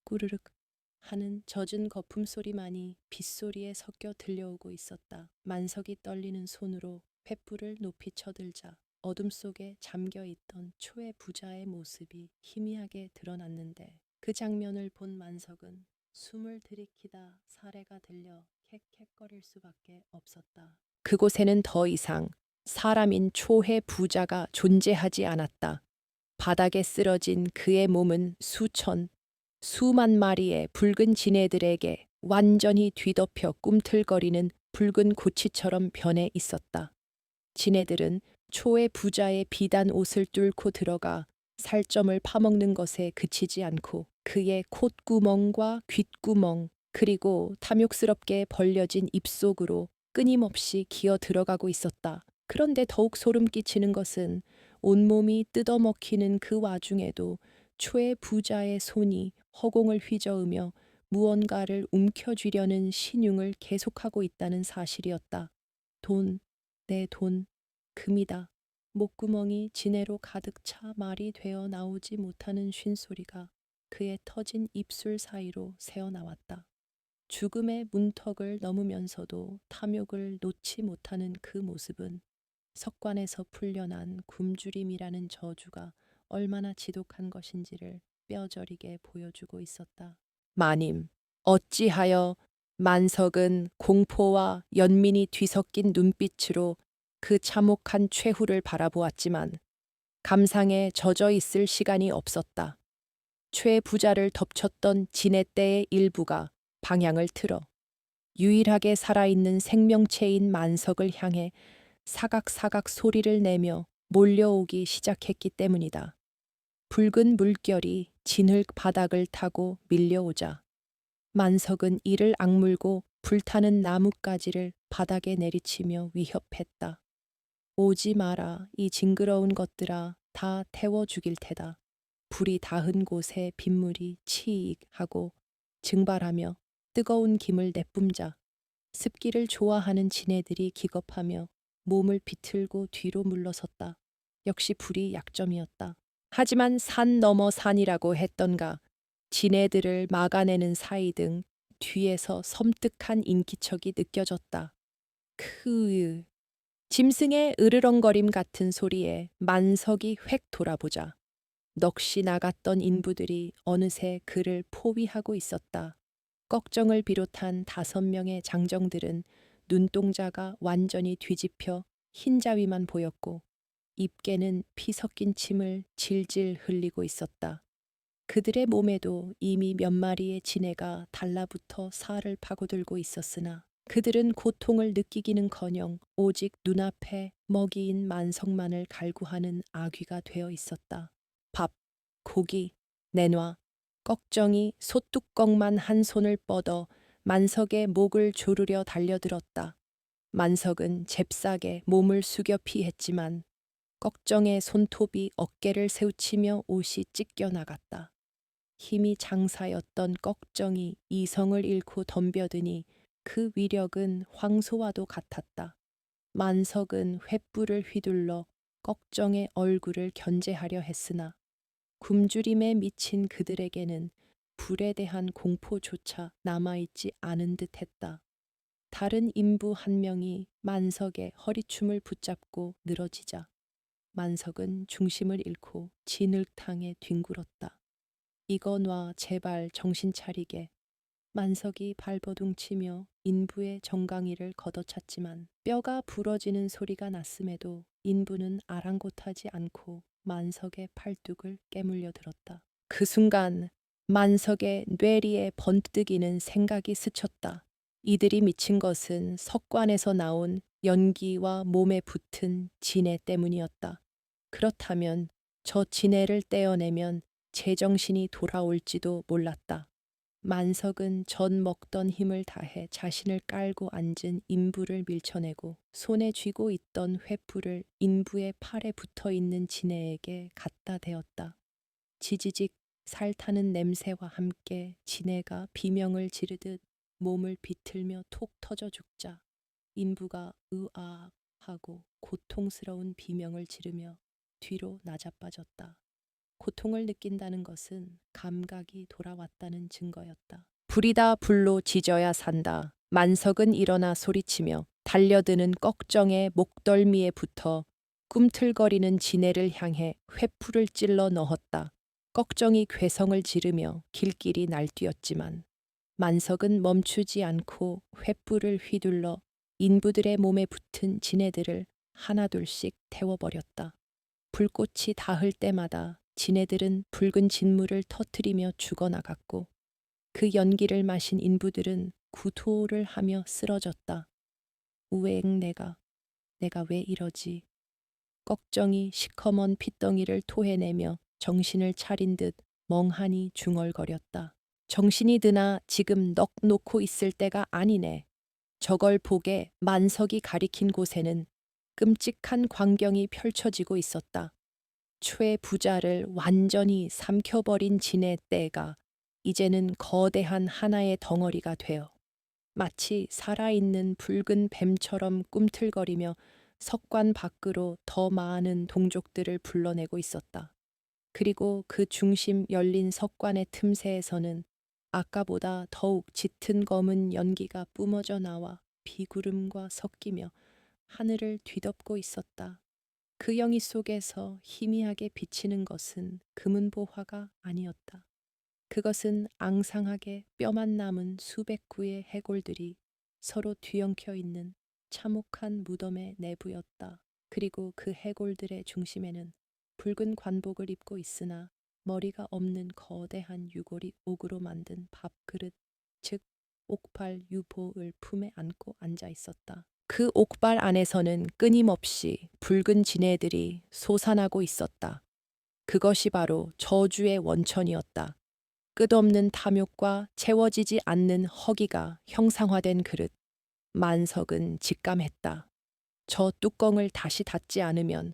꾸르륵 하는 젖은 거품 소리만이 빗소리에 섞여 들려오고 있었다. 만석이 떨리는 손으로 횃불을 높이 쳐들자 어둠 속에 잠겨있던 초의 부자의 모습이 희미하게 드러났는데 그 장면을 본 만석은 숨을 들이키다 사레가 들려 캑캑거릴 수밖에 없었다. 그곳에는 더 이상 사람인 초의 부자가 존재하지 않았다. 바닥에 쓰러진 그의 몸은 수만 마리의 붉은 지네들에게 완전히 뒤덮여 꿈틀거리는 붉은 고치처럼 변해 있었다. 지네들은 초의 부자의 비단 옷을 뚫고 들어가 살점을 파먹는 것에 그치지 않고 그의 콧구멍과 귓구멍 그리고 탐욕스럽게 벌려진 입속으로 끊임없이 기어 들어가고 있었다. 그런데 더욱 소름 끼치는 것은 온몸이 뜯어먹히는 그 와중에도 초의 부자의 손이 허공을 휘저으며 무언가를 움켜쥐려는 신용을 계속하고 있다는 사실이었다. 돈, 내 돈, 금이다. 목구멍이 지네로 가득 차 말이 되어 나오지 못하는 쉰소리가 그의 터진 입술 사이로 새어나왔다. 죽음의 문턱을 넘으면서도 탐욕을 놓지 못하는 그 모습은 석관에서 풀려난 굶주림이라는 저주가 얼마나 지독한 것인지를 뼈저리게 보여주고 있었다. 마님, 어찌하여 만석은 공포와 연민이 뒤섞인 눈빛으로 그 참혹한 최후를 바라보았지만 감상에 젖어 있을 시간이 없었다. 최 부자를 덮쳤던 지네떼의 일부가 방향을 틀어 유일하게 살아있는 생명체인 만석을 향해 사각사각 소리를 내며 몰려오기 시작했기 때문이다. 붉은 물결이 진흙 바닥을 타고 밀려오자 만석은 이를 악물고 불타는 나뭇가지를 바닥에 내리치며 위협했다. 오지 마라, 이 징그러운 것들아, 다 태워 죽일 테다. 불이 닿은 곳에 빗물이 치익 하고 증발하며 뜨거운 김을 내뿜자 습기를 좋아하는 지네들이 기겁하며 몸을 비틀고 뒤로 물러섰다. 역시 불이 약점이었다. 하지만 산 넘어 산이라고 했던가 지네들을 막아내는 사이 등 뒤에서 섬뜩한 인기척이 느껴졌다. 크으. 짐승의 으르렁거림 같은 소리에 만석이 획 돌아보자 넋이 나갔던 인부들이 어느새 그를 포위하고 있었다. 꺽정을 비롯한 5명의 장정들은 눈동자가 완전히 뒤집혀 흰자위만 보였고 입게는 피 섞인 침을 질질 흘리고 있었다. 그들의 몸에도 이미 몇 마리의 지네가 달라붙어 살을 파고들고 있었으나 그들은 고통을 느끼기는커녕 오직 눈앞에 먹이인 만석만을 갈구하는 아귀가 되어 있었다. 밥, 고기, 내놔. 꺽정이 솥뚜껑만 한 손을 뻗어 만석의 목을 조르려 달려들었다. 만석은 잽싸게 몸을 숙여 피했지만 꺽정의 손톱이 어깨를 세우치며 옷이 찢겨 나갔다. 힘이 장사였던 꺽정이 이성을 잃고 덤벼드니 그 위력은 황소와도 같았다. 만석은 횃불을 휘둘러 꺽정의 얼굴을 견제하려 했으나 굶주림에 미친 그들에게는 불에 대한 공포조차 남아있지 않은 듯했다. 다른 인부 한 명이 만석의 허리춤을 붙잡고 늘어지자 만석은 중심을 잃고 진흙탕에 뒹굴었다. 이거 놔 제발 정신 차리게. 만석이 발버둥치며 인부의 정강이를 걷어찼지만 뼈가 부러지는 소리가 났음에도 인부는 아랑곳하지 않고 만석의 팔뚝을 깨물려 들었다. 그 순간 만석의 뇌리에 번뜩이는 생각이 스쳤다. 이들이 미친 것은 석관에서 나온 연기와 몸에 붙은 진해 때문이었다. 그렇다면 저 진해를 떼어내면 제정신이 돌아올지도 몰랐다. 만석은 전 먹던 힘을 다해 자신을 깔고 앉은 인부를 밀쳐내고 손에 쥐고 있던 횃불을 인부의 팔에 붙어 있는 지네에게 갖다 대었다. 지지직 살타는 냄새와 함께 지네가 비명을 지르듯 몸을 비틀며 톡 터져 죽자 인부가 으악 하고 고통스러운 비명을 지르며 뒤로 나자빠졌다. 고통을 느낀다는 것은 감각이 돌아왔다는 증거였다. 불이다 불로 지져야 산다. 만석은 일어나 소리치며 달려드는 꺽정의 목덜미에 붙어 꿈틀거리는 지네를 향해 횃불을 찔러 넣었다. 꺽정이 괴성을 지르며 길길이 날뛰었지만 만석은 멈추지 않고 횃불을 휘둘러 인부들의 몸에 붙은 지네들을 하나둘씩 태워버렸다. 불꽃이 닿을 때마다 지네들은 붉은 진물을 터뜨리며 죽어나갔고 그 연기를 마신 인부들은 구토를 하며 쓰러졌다. 우엥 내가 왜 이러지? 꺽정이 시커먼 핏덩이를 토해내며 정신을 차린 듯 멍하니 중얼거렸다. 정신이 드나 지금 넋 놓고 있을 때가 아니네. 저걸 보게 만석이 가리킨 곳에는 끔찍한 광경이 펼쳐지고 있었다. 최부자를 완전히 삼켜버린 진의 떼가 이제는 거대한 하나의 덩어리가 되어 마치 살아있는 붉은 뱀처럼 꿈틀거리며 석관 밖으로 더 많은 동족들을 불러내고 있었다. 그리고 그 중심 열린 석관의 틈새에서는 아까보다 더욱 짙은 검은 연기가 뿜어져 나와 비구름과 섞이며 하늘을 뒤덮고 있었다. 그 영희 속에서 희미하게 비치는 것은 금은보화가 아니었다. 그것은 앙상하게 뼈만 남은 수백 구의 해골들이 서로 뒤엉켜 있는 참혹한 무덤의 내부였다. 그리고 그 해골들의 중심에는 붉은 관복을 입고 있으나 머리가 없는 거대한 유골이 옥으로 만든 밥그릇, 즉 옥발 유보을 품에 안고 앉아 있었다. 그 옥발 안에서는 끊임없이 붉은 진해들이 솟아나고 있었다. 그것이 바로 저주의 원천이었다. 끝없는 탐욕과 채워지지 않는 허기가 형상화된 그릇. 만석은 직감했다. 저 뚜껑을 다시 닫지 않으면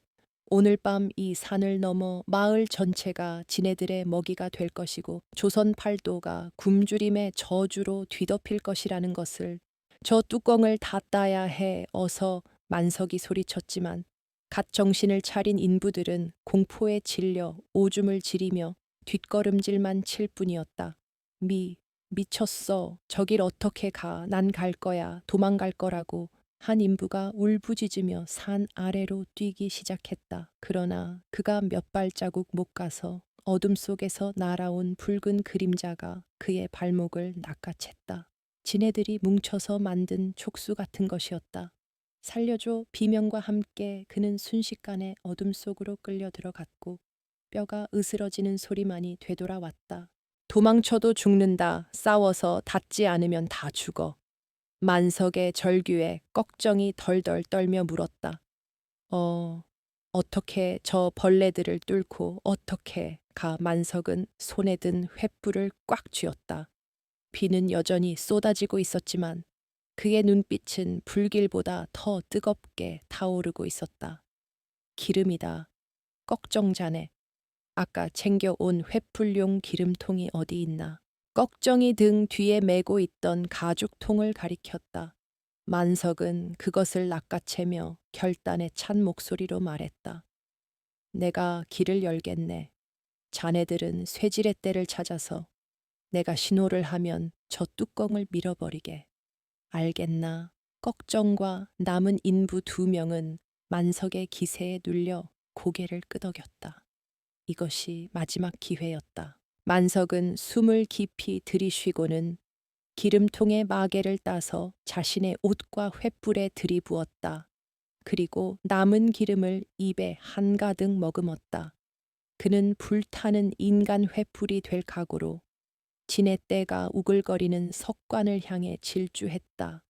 오늘 밤 이 산을 넘어 마을 전체가 지네들의 먹이가 될 것이고 조선 팔도가 굶주림의 저주로 뒤덮일 것이라는 것을 저 뚜껑을 닫아야 해 어서 만석이 소리쳤지만 갓 정신을 차린 인부들은 공포에 질려 오줌을 지리며 뒷걸음질만 칠 뿐이었다. 미쳤어. 저길 어떻게 가. 난 갈 거야. 도망갈 거라고. 한 인부가 울부짖으며 산 아래로 뛰기 시작했다. 그러나 그가 몇 발자국 못 가서 어둠 속에서 날아온 붉은 그림자가 그의 발목을 낚아챘다. 지네들이 뭉쳐서 만든 촉수 같은 것이었다. 살려줘 비명과 함께 그는 순식간에 어둠 속으로 끌려 들어갔고 뼈가 으스러지는 소리만이 되돌아왔다. 도망쳐도 죽는다. 싸워서 닿지 않으면 다 죽어. 만석의 절규에 꺽정이 덜덜 떨며 물었다. 어떻게 저 벌레들을 뚫고 어떻게 가. 만석은 손에 든 횃불을 꽉 쥐었다. 비는 여전히 쏟아지고 있었지만 그의 눈빛은 불길보다 더 뜨겁게 타오르고 있었다. 기름이다. 꺽정자네. 아까 챙겨온 횃불용 기름통이 어디 있나. 꺽정이 등 뒤에 메고 있던 가죽통을 가리켰다. 만석은 그것을 낚아채며 결단에 찬 목소리로 말했다. 내가 길을 열겠네. 자네들은 쇠지렛 대를 찾아서 내가 신호를 하면 저 뚜껑을 밀어버리게. 알겠나? 꺽정과 남은 인부 2명은 만석의 기세에 눌려 고개를 끄덕였다. 이것이 마지막 기회였다. 만석은 숨을 깊이 들이쉬고는 기름통에 마개를 따서 자신의 옷과 횃불에 들이부었다. 그리고 남은 기름을 입에 한가득 머금었다. 그는 불타는 인간 횃불이 될 각오로 지네떼가 우글거리는 석관을 향해 질주했다.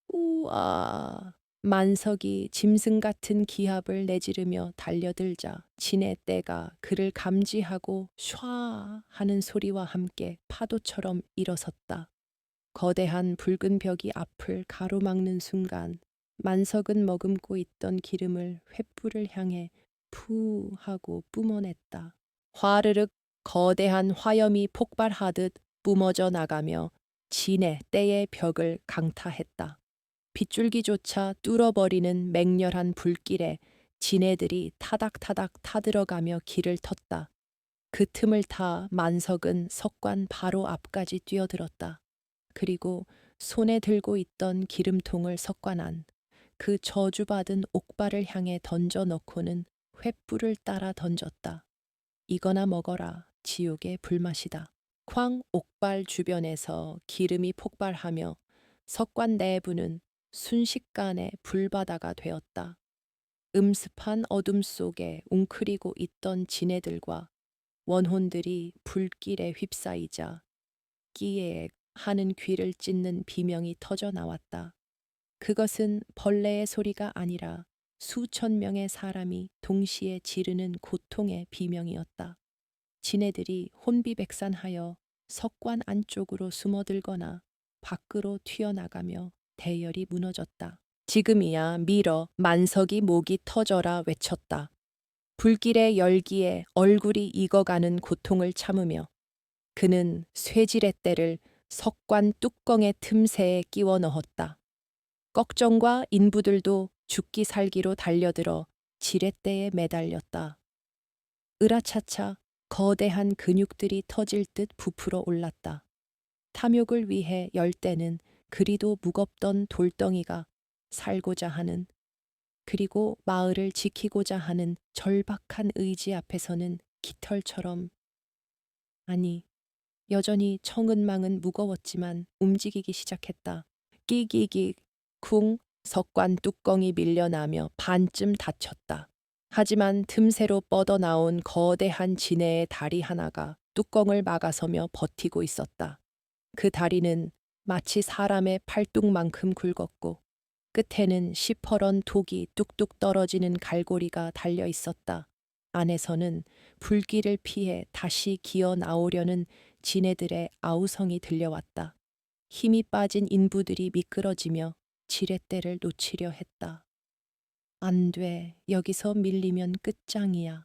우와! 만석이 짐승 같은 기합을 내지르며 달려들자 지네떼가 그를 감지하고 촤 하는 소리와 함께 파도처럼 일어섰다. 거대한 붉은 벽이 앞을 가로막는 순간 만석은 머금고 있던 기름을 횃불을 향해 푸 하고 뿜어냈다. 화르륵 거대한 화염이 폭발하듯 뿜어져 나가며 진의 때의 벽을 강타했다. 빗줄기조차 뚫어버리는 맹렬한 불길에 지네들이 타닥타닥 타들어가며 길을 텄다. 그 틈을 타 만석은 석관 바로 앞까지 뛰어들었다. 그리고 손에 들고 있던 기름통을 석관 안, 그 저주받은 옥발을 향해 던져 넣고는 횃불을 따라 던졌다. 이거나 먹어라. 지옥의 불맛이다. 쾅 옥발 주변에서 기름이 폭발하며 석관 내부는 순식간에 불바다가 되었다. 음습한 어둠 속에 웅크리고 있던 지네들과 원혼들이 불길에 휩싸이자 끼에 하는 귀를 찢는 비명이 터져 나왔다. 그것은 벌레의 소리가 아니라 수천 명의 사람이 동시에 지르는 고통의 비명이었다. 지네들이 혼비백산하여 석관 안쪽으로 숨어들거나 밖으로 튀어나가며 대열이 무너졌다. 지금이야 밀어 만석이 목이 터져라 외쳤다. 불길의 열기에 얼굴이 익어가는 고통을 참으며 그는 쇠지렛대를 석관 뚜껑의 틈새에 끼워 넣었다. 꺽정과 인부들도 죽기 살기로 달려들어 지렛대에 매달렸다. 으라차차 거대한 근육들이 터질 듯 부풀어 올랐다. 탐욕을 위해 열대는 그리도 무겁던 돌덩이가 살고자 하는 그리고 마을을 지키고자 하는 절박한 의지 앞에서는 깃털처럼 아니 여전히 청은망은 무거웠지만 움직이기 시작했다. 끼기기 쿵 석관 뚜껑이 밀려나며 반쯤 닫혔다. 하지만 틈새로 뻗어나온 거대한 지네의 다리 하나가 뚜껑을 막아서며 버티고 있었다. 그 다리는 마치 사람의 팔뚝만큼 굵었고 끝에는 시퍼런 독이 뚝뚝 떨어지는 갈고리가 달려 있었다. 안에서는 불길을 피해 다시 기어 나오려는 지네들의 아우성이 들려왔다. 힘이 빠진 인부들이 미끄러지며 지렛대를 놓치려 했다. 안 돼, 여기서 밀리면 끝장이야.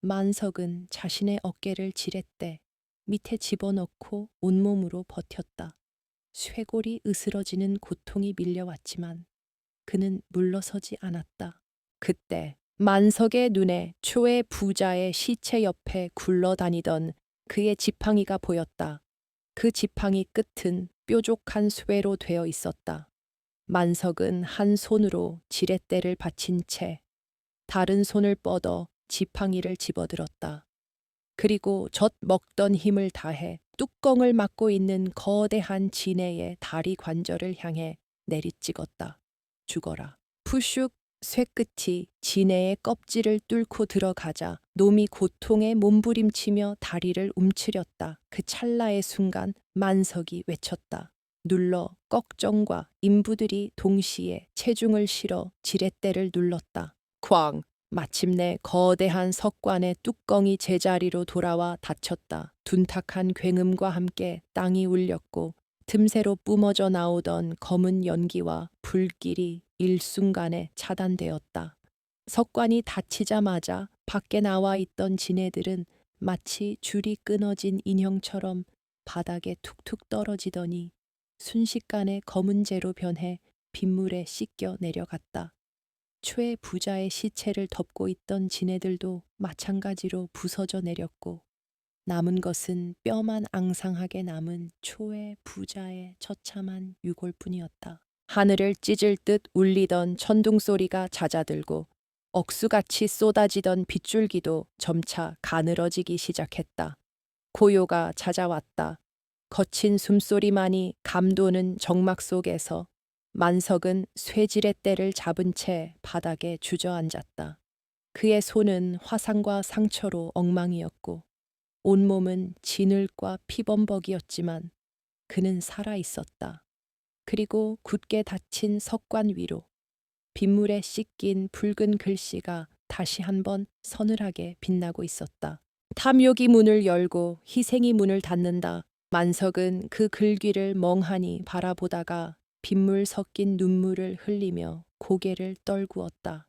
만석은 자신의 어깨를 지렛대 밑에 집어넣고 온몸으로 버텼다. 쇄골이 으스러지는 고통이 밀려왔지만 그는 물러서지 않았다. 그때 만석의 눈에 초의 부자의 시체 옆에 굴러다니던 그의 지팡이가 보였다. 그 지팡이 끝은 뾰족한 쇠로 되어 있었다. 만석은 한 손으로 지렛대를 받친 채 다른 손을 뻗어 지팡이를 집어들었다. 그리고 젖 먹던 힘을 다해 뚜껑을 막고 있는 거대한 지네의 다리 관절을 향해 내리찍었다. 죽어라. 푸슉 쇠끝이 지네의 껍질을 뚫고 들어가자 놈이 고통에 몸부림치며 다리를 움츠렸다. 그 찰나의 순간 만석이 외쳤다. 눌러 꺽정과 인부들이 동시에 체중을 실어 지렛대를 눌렀다. 쾅! 마침내 거대한 석관의 뚜껑이 제자리로 돌아와 닫혔다. 둔탁한 굉음과 함께 땅이 울렸고 틈새로 뿜어져 나오던 검은 연기와 불길이 일순간에 차단되었다. 석관이 닫히자마자 밖에 나와 있던 지네들은 마치 줄이 끊어진 인형처럼 바닥에 툭툭 떨어지더니 순식간에 검은 재로 변해 빗물에 씻겨 내려갔다. 최 부자의 시체를 덮고 있던 지네들도 마찬가지로 부서져 내렸고 남은 것은 뼈만 앙상하게 남은 초의 부자의 처참한 유골뿐이었다. 하늘을 찢을 듯 울리던 천둥 소리가 잦아들고 억수같이 쏟아지던 빗줄기도 점차 가늘어지기 시작했다. 고요가 찾아왔다. 거친 숨소리만이 감도는 정막 속에서 만석은 쇠지렛대를 잡은 채 바닥에 주저앉았다. 그의 손은 화상과 상처로 엉망이었고 온몸은 진흙과 피범벅이었지만 그는 살아 있었다. 그리고 굳게 닫힌 석관 위로 빗물에 씻긴 붉은 글씨가 다시 한번 서늘하게 빛나고 있었다. 탐욕이 문을 열고 희생이 문을 닫는다. 만석은 그 글귀를 멍하니 바라보다가 빗물 섞인 눈물을 흘리며 고개를 떨구었다.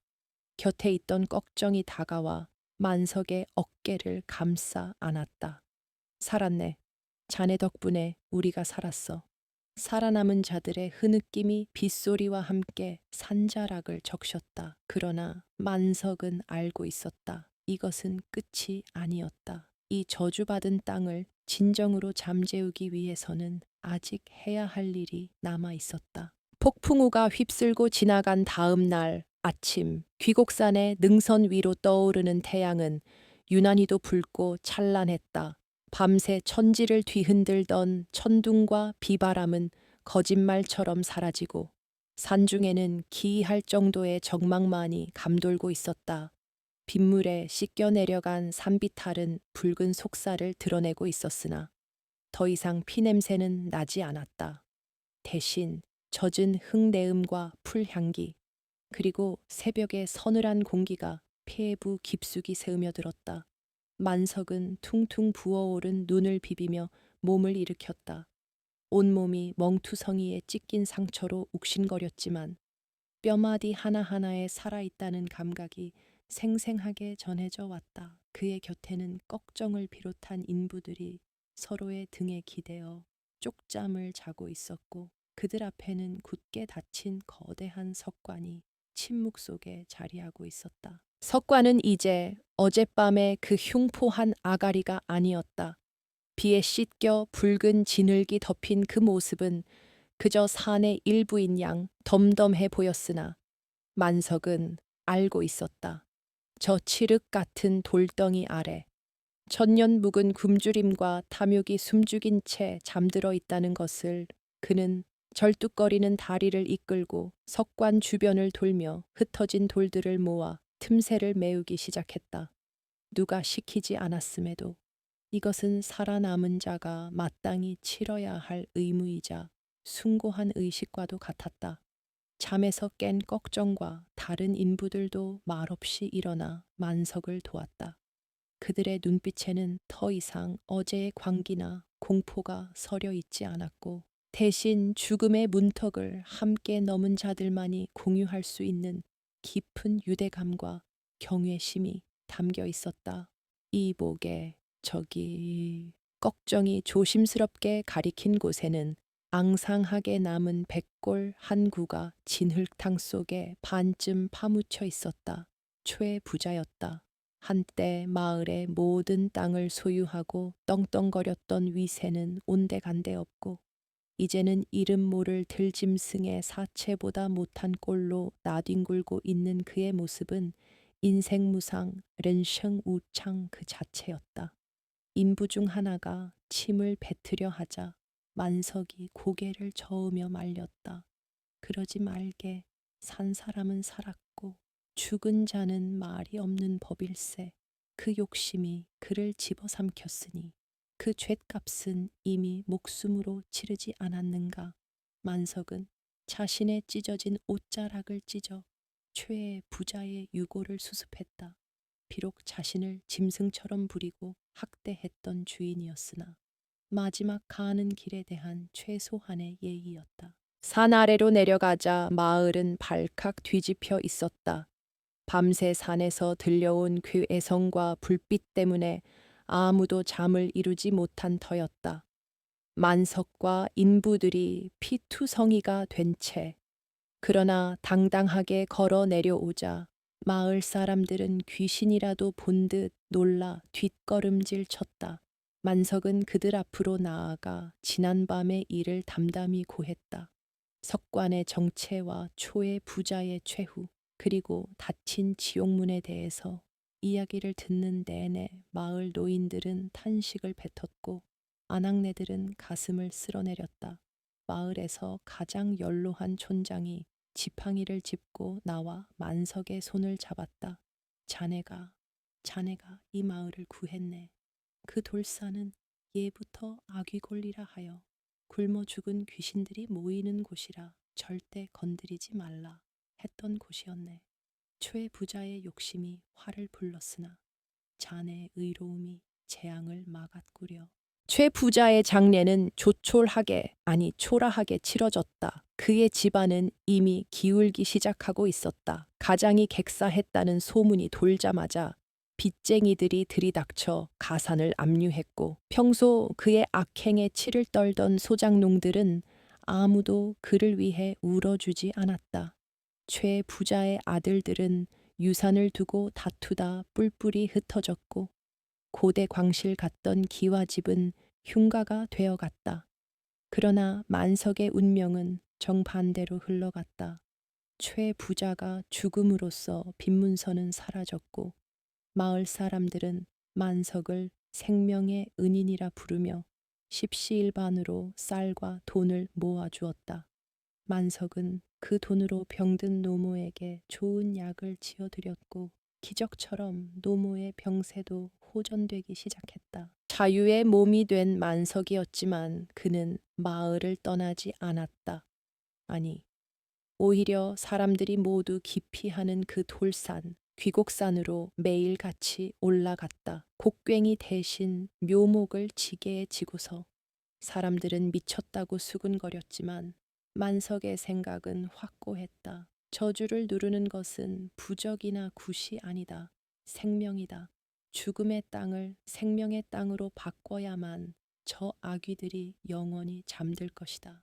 곁에 있던 꺽정이 다가와 만석의 어깨를 감싸 안았다. 살았네. 자네 덕분에 우리가 살았어. 살아남은 자들의 흐느낌이 빗소리와 함께 산자락을 적셨다. 그러나 만석은 알고 있었다. 이것은 끝이 아니었다. 이 저주받은 땅을 진정으로 잠재우기 위해서는 아직 해야 할 일이 남아 있었다. 폭풍우가 휩쓸고 지나간 다음 날 아침 귀곡산의 능선 위로 떠오르는 태양은 유난히도 붉고 찬란했다. 밤새 천지를 뒤흔들던 천둥과 비바람은 거짓말처럼 사라지고 산중에는 기이할 정도의 적막만이 감돌고 있었다. 빗물에 씻겨 내려간 산비탈은 붉은 속살을 드러내고 있었으나 더 이상 피냄새는 나지 않았다. 대신 젖은 흙내음과 풀향기 그리고 새벽의 서늘한 공기가 폐부 깊숙이 새으며 들었다. 만석은 퉁퉁 부어오른 눈을 비비며 몸을 일으켰다. 온몸이 멍투성이에 찢긴 상처로 욱신거렸지만 뼈마디 하나하나에 살아있다는 감각이 생생하게 전해져 왔다. 그의 곁에는 꺽정을 비롯한 인부들이 서로의 등에 기대어 쪽잠을 자고 있었고 그들 앞에는 굳게 닫힌 거대한 석관이 침묵 속에 자리하고 있었다. 석관은 이제 어젯밤의 그 흉포한 아가리가 아니었다. 비에 씻겨 붉은 진흙이 덮인 그 모습은 그저 산의 일부인 양 덤덤해 보였으나 만석은 알고 있었다. 저 칠흑 같은 돌덩이 아래 천년 묵은 굶주림과 탐욕이 숨죽인 채 잠들어 있다는 것을 그는 절뚝거리는 다리를 이끌고 석관 주변을 돌며 흩어진 돌들을 모아 틈새를 메우기 시작했다. 누가 시키지 않았음에도 이것은 살아남은 자가 마땅히 치러야 할 의무이자 숭고한 의식과도 같았다. 잠에서 깬 꺽정과 다른 인부들도 말없이 일어나 만석을 도왔다. 그들의 눈빛에는 더 이상 어제의 광기나 공포가 서려 있지 않았고 대신 죽음의 문턱을 함께 넘은 자들만이 공유할 수 있는 깊은 유대감과 경외심이 담겨 있었다. 이복에 저기 꺽정이 조심스럽게 가리킨 곳에는 앙상하게 남은 백골 한 구가 진흙탕 속에 반쯤 파묻혀 있었다. 최부자였다. 한때 마을의 모든 땅을 소유하고 떵떵거렸던 위세는 온데간데 없고 이제는 이름 모를 들짐승의 사체보다 못한 꼴로 나뒹굴고 있는 그의 모습은 인생무상 렌셩 우창 그 자체였다. 인부 중 하나가 침을 뱉으려 하자 만석이 고개를 저으며 말렸다. 그러지 말게. 산 사람은 살았고 죽은 자는 말이 없는 법일세. 그 욕심이 그를 집어삼켰으니 그 죗값은 이미 목숨으로 치르지 않았는가. 만석은 자신의 찢어진 옷자락을 찢어 최의 부자의 유고를 수습했다. 비록 자신을 짐승처럼 부리고 학대했던 주인이었으나 마지막 가는 길에 대한 최소한의 예의였다. 산 아래로 내려가자 마을은 발칵 뒤집혀 있었다. 밤새 산에서 들려온 그 애성과 불빛 때문에 아무도 잠을 이루지 못한 터였다. 만석과 인부들이 피투성이가 된 채 그러나 당당하게 걸어 내려오자 마을 사람들은 귀신이라도 본 듯 놀라 뒷걸음질 쳤다. 만석은 그들 앞으로 나아가 지난밤의 일을 담담히 고했다. 석관의 정체와 초의 부자의 최후, 그리고 닫힌 지옥문에 대해서 이야기를 듣는 내내 마을 노인들은 탄식을 뱉었고 아낙네들은 가슴을 쓸어내렸다. 마을에서 가장 연로한 촌장이 지팡이를 짚고 나와 만석의 손을 잡았다. 자네가 이 마을을 구했네. 그 돌산은 예부터 아귀골리라 하여 굶어 죽은 귀신들이 모이는 곳이라 절대 건드리지 말라 했던 곳이었네. 최 부자의 욕심이 화를 불렀으나 자네의 의로움이 재앙을 막았구려. 최 부자의 장례는 조촐하게 아니 초라하게 치러졌다. 그의 집안은 이미 기울기 시작하고 있었다. 가장이 객사했다는 소문이 돌자마자 빚쟁이들이 들이닥쳐 가산을 압류했고 평소 그의 악행에 치를 떨던 소장농들은 아무도 그를 위해 울어주지 않았다. 최 부자의 아들들은 유산을 두고 다투다 뿔뿔이 흩어졌고 고대 광실 갔던 기와집은 흉가가 되어갔다. 그러나 만석의 운명은 정반대로 흘러갔다. 최 부자가 죽음으로써 빈문서는 사라졌고 마을 사람들은 만석을 생명의 은인이라 부르며 십시일반으로 쌀과 돈을 모아주었다. 만석은 그 돈으로 병든 노모에게 좋은 약을 지어드렸고 기적처럼 노모의 병세도 호전되기 시작했다. 자유의 몸이 된 만석이었지만 그는 마을을 떠나지 않았다. 아니, 오히려 사람들이 모두 기피하는 그 돌산, 귀곡산으로 매일같이 올라갔다. 곡괭이 대신 묘목을 지게에 지고서 사람들은 미쳤다고 수군거렸지만 만석의 생각은 확고했다. 저주를 누르는 것은 부적이나 굿이 아니다. 생명이다. 죽음의 땅을 생명의 땅으로 바꿔야만 저 아귀들이 영원히 잠들 것이다.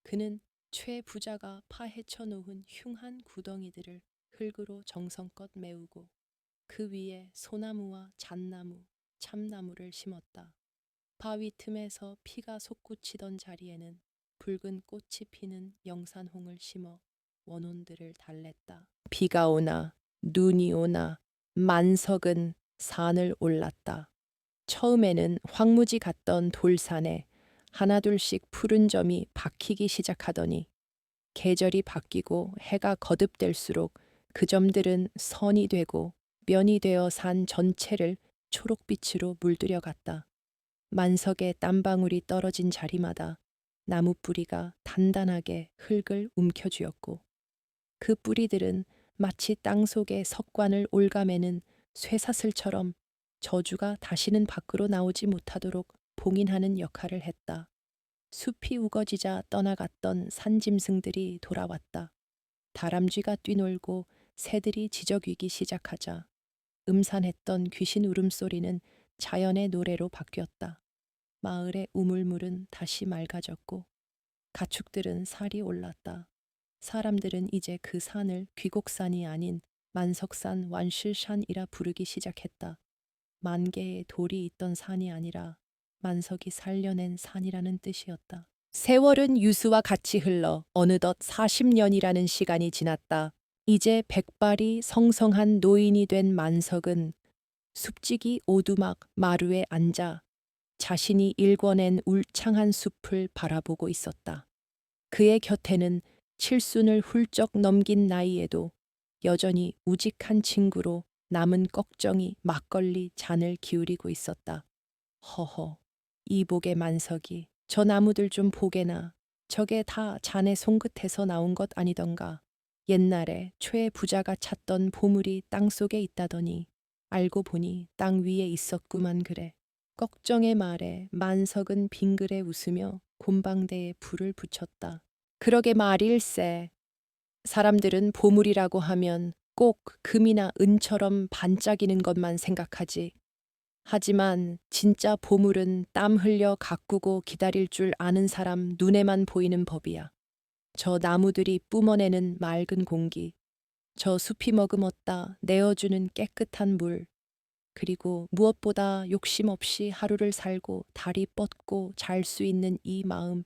그는 최부자가 파헤쳐 놓은 흉한 구덩이들을 흙으로 정성껏 메우고 그 위에 소나무와 잣나무, 참나무를 심었다. 바위 틈에서 피가 솟구치던 자리에는 붉은 꽃이 피는 영산홍을 심어 원혼들을 달랬다. 비가 오나 눈이 오나 만석은 산을 올랐다. 처음에는 황무지 같던 돌산에 하나둘씩 푸른 점이 박히기 시작하더니 계절이 바뀌고 해가 거듭될수록 그 점들은 선이 되고 면이 되어 산 전체를 초록빛으로 물들여갔다. 만석의 땀방울이 떨어진 자리마다 나무 뿌리가 단단하게 흙을 움켜쥐었고 그 뿌리들은 마치 땅속의 석관을 옭아매는 쇠사슬처럼 저주가 다시는 밖으로 나오지 못하도록 봉인하는 역할을 했다. 숲이 우거지자 떠나갔던 산짐승들이 돌아왔다. 다람쥐가 뛰놀고 새들이 지저귀기 시작하자 음산했던 귀신 울음소리는 자연의 노래로 바뀌었다. 마을의 우물물은 다시 맑아졌고 가축들은 살이 올랐다. 사람들은 이제 그 산을 귀곡산이 아닌 만석산 완실산이라 부르기 시작했다. 만 개의 돌이 있던 산이 아니라 만석이 살려낸 산이라는 뜻이었다. 세월은 유수와 같이 흘러 어느덧 40년이라는 시간이 지났다. 이제 백발이 성성한 노인이 된 만석은 숲지기 오두막 마루에 앉아 자신이 일궈낸 울창한 숲을 바라보고 있었다. 그의 곁에는 칠순을 훌쩍 넘긴 나이에도 여전히 우직한 친구로 남은 꺽정이 막걸리 잔을 기울이고 있었다. 허허, 이복의 만석이 저 나무들 좀 보게나. 저게 다 자네 손끝에서 나온 것 아니던가. 옛날에 최부자가 찾던 보물이 땅속에 있다더니 알고 보니 땅 위에 있었구만 그래. 꺽정의 말에 만석은 빙그레 웃으며 곰방대에 불을 붙였다. 그러게 말일세. 사람들은 보물이라고 하면 꼭 금이나 은처럼 반짝이는 것만 생각하지. 하지만 진짜 보물은 땀 흘려 가꾸고 기다릴 줄 아는 사람 눈에만 보이는 법이야. 저 나무들이 뿜어내는 맑은 공기, 저 숲이 머금었다 내어주는 깨끗한 물, 그리고 무엇보다 욕심 없이 하루를 살고 다리 뻗고 잘 수 있는 이 마음,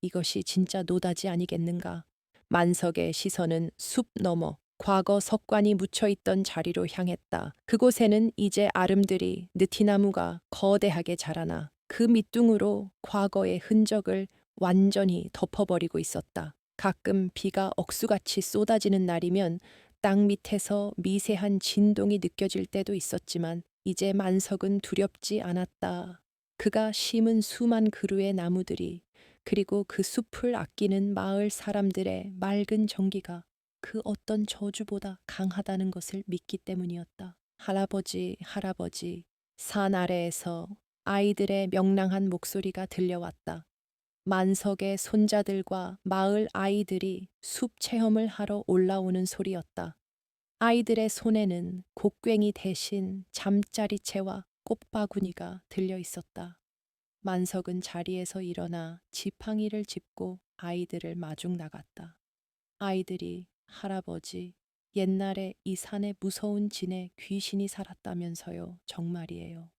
이것이 진짜 노다지 아니겠는가. 만석의 시선은 숲 너머 과거 석관이 묻혀있던 자리로 향했다. 그곳에는 이제 아름드리 느티나무가 거대하게 자라나 그 밑둥으로 과거의 흔적을 완전히 덮어버리고 있었다. 가끔 비가 억수같이 쏟아지는 날이면 땅 밑에서 미세한 진동이 느껴질 때도 있었지만 이제 만석은 두렵지 않았다. 그가 심은 수만 그루의 나무들이 그리고 그 숲을 아끼는 마을 사람들의 맑은 정기가 그 어떤 저주보다 강하다는 것을 믿기 때문이었다. 할아버지, 할아버지, 산 아래에서 아이들의 명랑한 목소리가 들려왔다. 만석의 손자들과 마을 아이들이 숲 체험을 하러 올라오는 소리였다. 아이들의 손에는 곡괭이 대신 잠자리채와 꽃바구니가 들려 있었다. 만석은 자리에서 일어나 지팡이를 짚고 아이들을 마중 나갔다. 아이들이 할아버지, 옛날에 이 산에 무서운 진에 귀신이 살았다면서요. 정말이에요.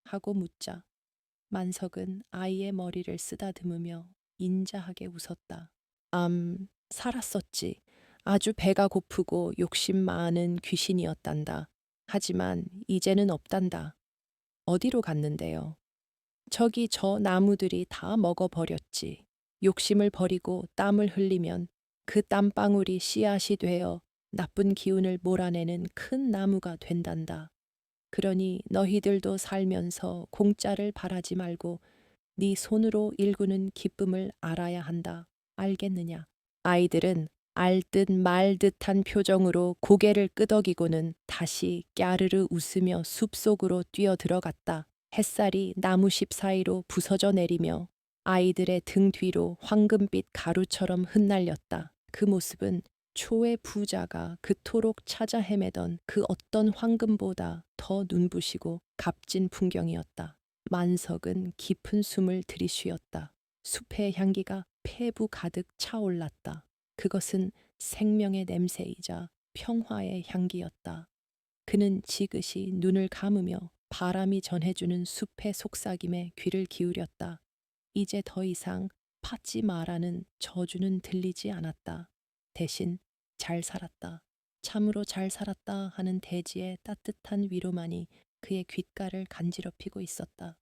하고 묻자 만석은 아이의 머리를 쓰다듬으며 인자하게 웃었다. 살았었지. 아주 배가 고프고 욕심 많은 귀신이었단다. 하지만 이제는 없단다. 어디로 갔는데요? 저기 저 나무들이 다 먹어버렸지. 욕심을 버리고 땀을 흘리면 그 땀방울이 씨앗이 되어 나쁜 기운을 몰아내는 큰 나무가 된단다. 그러니 너희들도 살면서 공짜를 바라지 말고 네 손으로 일구는 기쁨을 알아야 한다. 알겠느냐? 아이들은 알듯 말듯한 표정으로 고개를 끄덕이고는 다시 깨르르 웃으며 숲속으로 뛰어 들어갔다. 햇살이 나무십 사이로 부서져 내리며 아이들의 등 뒤로 황금빛 가루처럼 흩날렸다. 그 모습은 초의 부자가 그토록 찾아 헤매던 그 어떤 황금보다 더 눈부시고 값진 풍경이었다. 만석은 깊은 숨을 들이쉬었다. 숲의 향기가 폐부 가득 차올랐다. 그것은 생명의 냄새이자 평화의 향기였다. 그는 지그시 눈을 감으며 바람이 전해주는 숲의 속삭임에 귀를 기울였다. 이제 더 이상 받지 마라는 저주는 들리지 않았다. 대신 잘 살았다. 참으로 잘 살았다 하는 대지의 따뜻한 위로만이 그의 귓가를 간지럽히고 있었다.